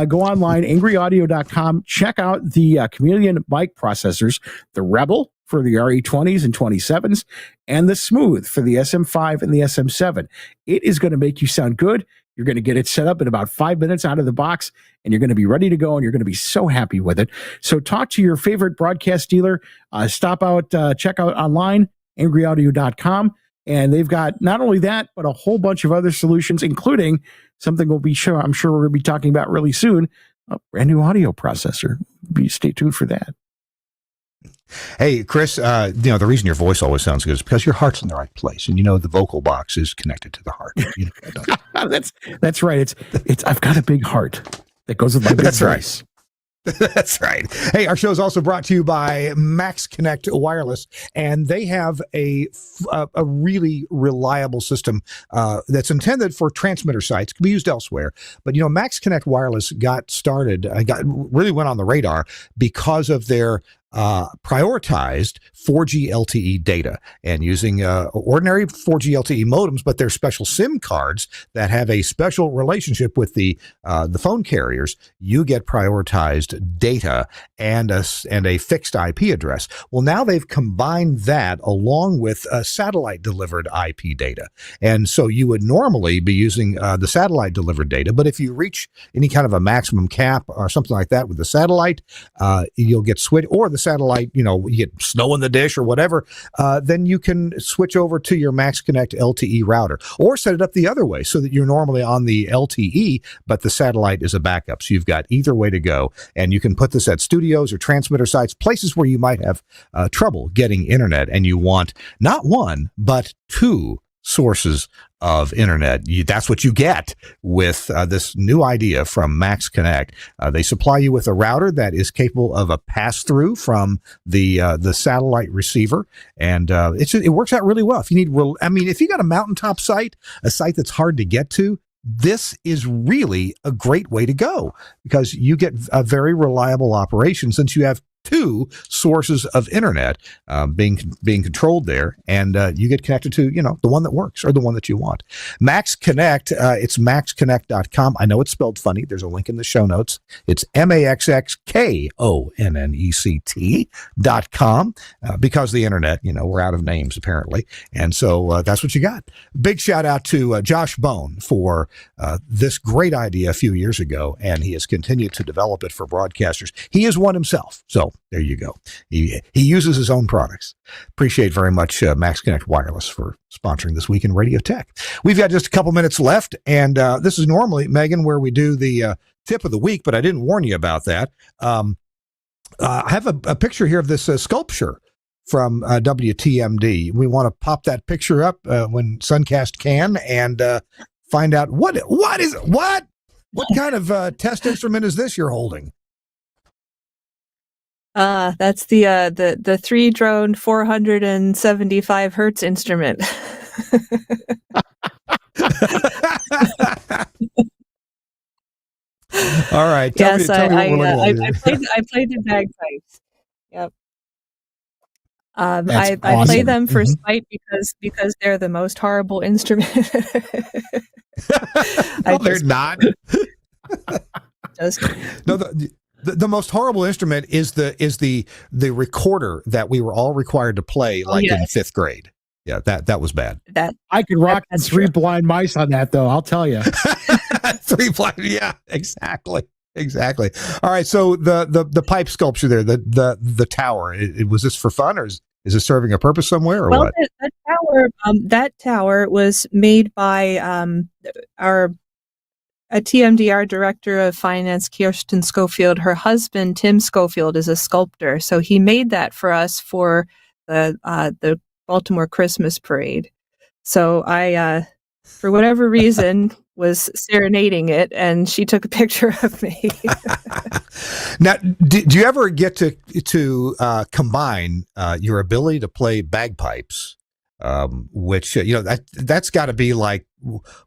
Go online, angryaudio.com. Check out the Chameleon mic processors, the Rebel for the RE20s and 27s, and the Smooth for the SM5 and the SM7. It is going to make you sound good. You're going to get it set up in about 5 minutes out of the box, and you're going to be ready to go, and you're going to be so happy with it. So talk to your favorite broadcast dealer. Stop out, check out online, angryaudio.com. And they've got not only that, but a whole bunch of other solutions, including something I'm sure we're going to be talking about really soon, a brand new audio processor. Stay tuned for that. Hey, Chris, the reason your voice always sounds good is because your heart's in the right place. And the vocal box is connected to the heart. That's right. It's I've got a big heart that goes with my big voice. Right. That's right. Hey, our show is also brought to you by Max Connect Wireless, and they have a really reliable system that's intended for transmitter sites. It can be used elsewhere, but Max Connect Wireless really went on the radar because of their prioritized 4G LTE data and using ordinary 4G LTE modems, but they're special SIM cards that have a special relationship with the phone carriers. You get prioritized data and a fixed IP address. Well, now they've combined that along with satellite delivered IP data, and so you would normally be using the satellite delivered data, but if you reach any kind of a maximum cap or something like that with the satellite, you'll get switched, or the satellite, you get snow in the dish or whatever, then you can switch over to your Max Connect LTE router, or set it up the other way so that you're normally on the LTE, but the satellite is a backup. So you've got either way to go, and you can put this at studios or transmitter sites, places where you might have trouble getting internet, and you want not one, but two sources of internet. That's what you get with this new idea from Max Connect. They supply you with a router that is capable of a pass-through from the satellite receiver, and it works out really well. If you need, if you got a mountaintop site, a site that's hard to get to, this is really a great way to go, because you get a very reliable operation since you have two sources of internet being controlled there, and you get connected to the one that works or the one that you want. Max Connect, it's maxconnect.com. I know it's spelled funny. There's a link in the show notes. It's maxxkonnect.com, because the internet, we're out of names apparently, and so that's what you got. Big shout out to Josh Bone for this great idea a few years ago, and he has continued to develop it for broadcasters. He is one himself, so there you go. He uses his own products. Appreciate very much Max Connect Wireless for sponsoring This Week in Radio Tech. We've got just a couple minutes left, and this is normally, Megan, where we do the tip of the week, but I didn't warn you about that. I have a picture here of this sculpture from WTMD. We want to pop that picture up when Suncast can, and find out what kind of test instrument is this you're holding? That's the 3 drone 475 hertz instrument. All right. Yes, I played the bagpipes. Yep. I awesome. play them for spite because they're the most horrible instrument. No, they're not. Just No, the most horrible instrument is the recorder that we were all required to play in 5th grade. Yeah, that was bad. that I could rock that's 3 true. blind mice on that, though. I'll tell you. 3 blind. Yeah, exactly. All right. So the pipe sculpture there, the tower. Was this for fun, or is it serving a purpose somewhere, or what? That tower was made by a TMDR director of finance, Kirsten Schofield. Her husband, Tim Schofield, is a sculptor, so he made that for us for the Baltimore Christmas parade. So I, for whatever reason, was serenading it, and she took a picture of me. Now, did you ever get to combine your ability to play bagpipes which that's got to be like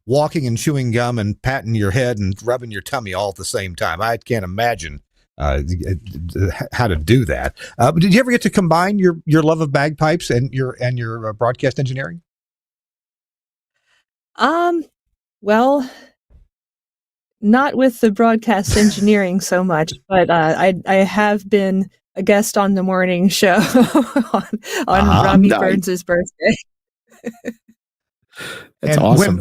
walking and chewing gum and patting your head and rubbing your tummy all at the same time. I can't imagine how to do that. But did you ever get to combine your love of bagpipes and your broadcast engineering? Well, not with the broadcast engineering so much, but I have been a guest on the morning show on Robbie Burns's birthday. That's awesome.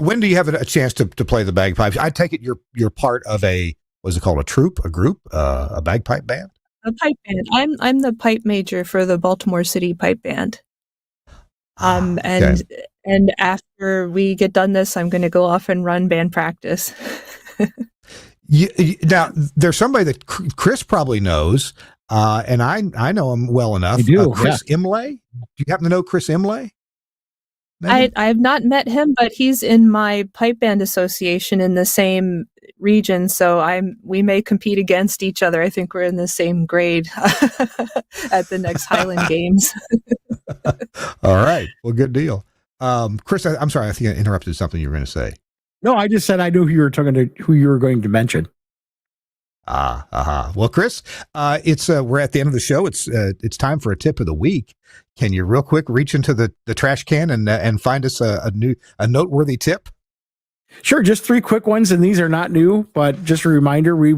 When do you have a chance to play the bagpipes? I take it you're part of what's it called, a troupe, a group, a bagpipe band? A pipe band. I'm the pipe major for the Baltimore City Pipe Band. And after we get done this, I'm going to go off and run band practice. Now, there's somebody that Chris probably knows, and I know him well enough. You do, Chris Imlay? Do you happen to know Chris Imlay? I have not met him, but he's in my pipe band association in the same region, so we may compete against each other. I think we're in the same grade at the next Highland Games. All right. Well, good deal. Chris, I'm sorry. I think I interrupted something you were going to say. No, I just said I knew who you were going to mention. Well, Chris, it's we're at the end of the show. It's time for a tip of the week. Can you real quick reach into the trash can and find us a noteworthy tip? Sure, just 3 quick ones, and these are not new, but just a reminder: we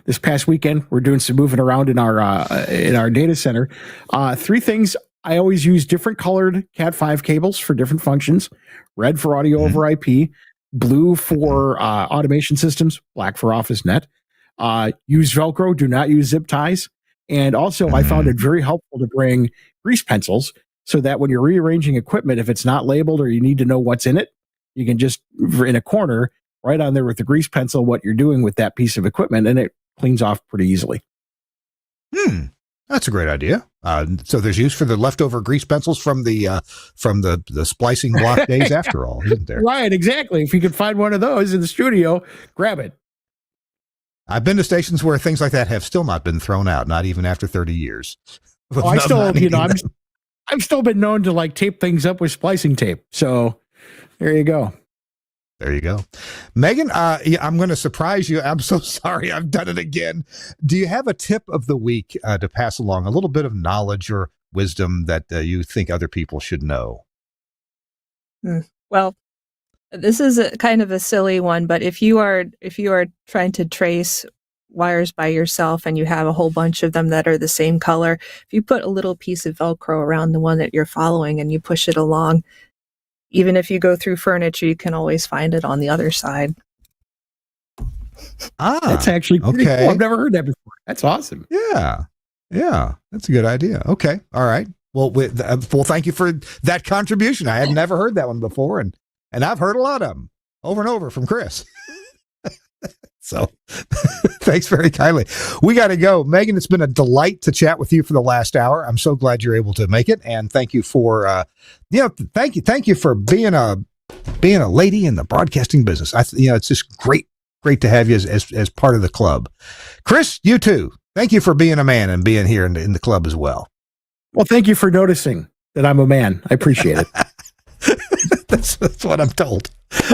this past weekend we're doing some moving around in our data center. 3 things. I always use different colored Cat5 cables for different functions. Red for audio over IP, blue for automation systems, black for office net. Use Velcro, do not use zip ties. And also, I found it very helpful to bring grease pencils so that when you're rearranging equipment, if it's not labeled or you need to know what's in it, you can just, in a corner, write on there with the grease pencil what you're doing with that piece of equipment, and it cleans off pretty easily. That's a great idea. So there's use for the leftover grease pencils from the splicing block days after all, isn't there? Right, exactly. If you can find one of those in the studio, grab it. I've been to stations where things like that have still not been thrown out, not even after 30 years. I've still been known to tape things up with splicing tape. So there you go. There you go. Megan, I'm going to surprise you. I'm so sorry. I've done it again. Do you have a tip of the week to pass along, a little bit of knowledge or wisdom that you think other people should know? Well, this is kind of a silly one, but if you are trying to trace wires by yourself and you have a whole bunch of them that are the same color, if you put a little piece of Velcro around the one that you're following and you push it along, even if you go through furniture, you can always find it on the other side. That's actually pretty cool. I've never heard that before. That's awesome. Yeah, that's a good idea. Okay, all right. Well, thank you for that contribution. I had never heard that one before, and I've heard a lot of them over and over from Chris. So thanks very kindly. We got to go. Megan, it's been a delight to chat with you for the last hour. I'm so glad you're able to make it. And thank you for, thank you for being a lady in the broadcasting business. It's just great to have you as part of the club. Chris, you too. Thank you for being a man and being here in the club as well. Well, thank you for noticing that I'm a man. I appreciate it. That's what I'm told.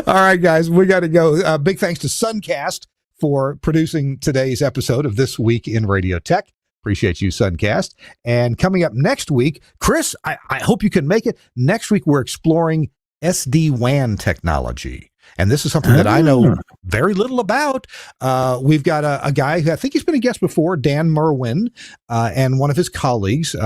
All right, guys, we got to go. Big thanks to Suncast for producing today's episode of This Week in Radio Tech. Appreciate you, Suncast. And coming up next week, Chris, I hope you can make it. Next week, we're exploring SD-WAN technology. And this is something that I know very little about. We've got a guy who I think he's been a guest before, Dan Merwin, and one of his colleagues.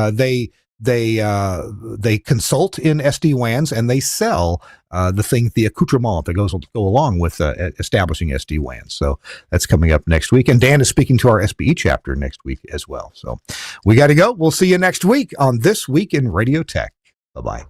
They consult in SD-WANs and they sell the accoutrement that go along with establishing SD-WANs. So that's coming up next week. And Dan is speaking to our SBE chapter next week as well. So we got to go. We'll see you next week on This Week in Radio Tech. Bye-bye.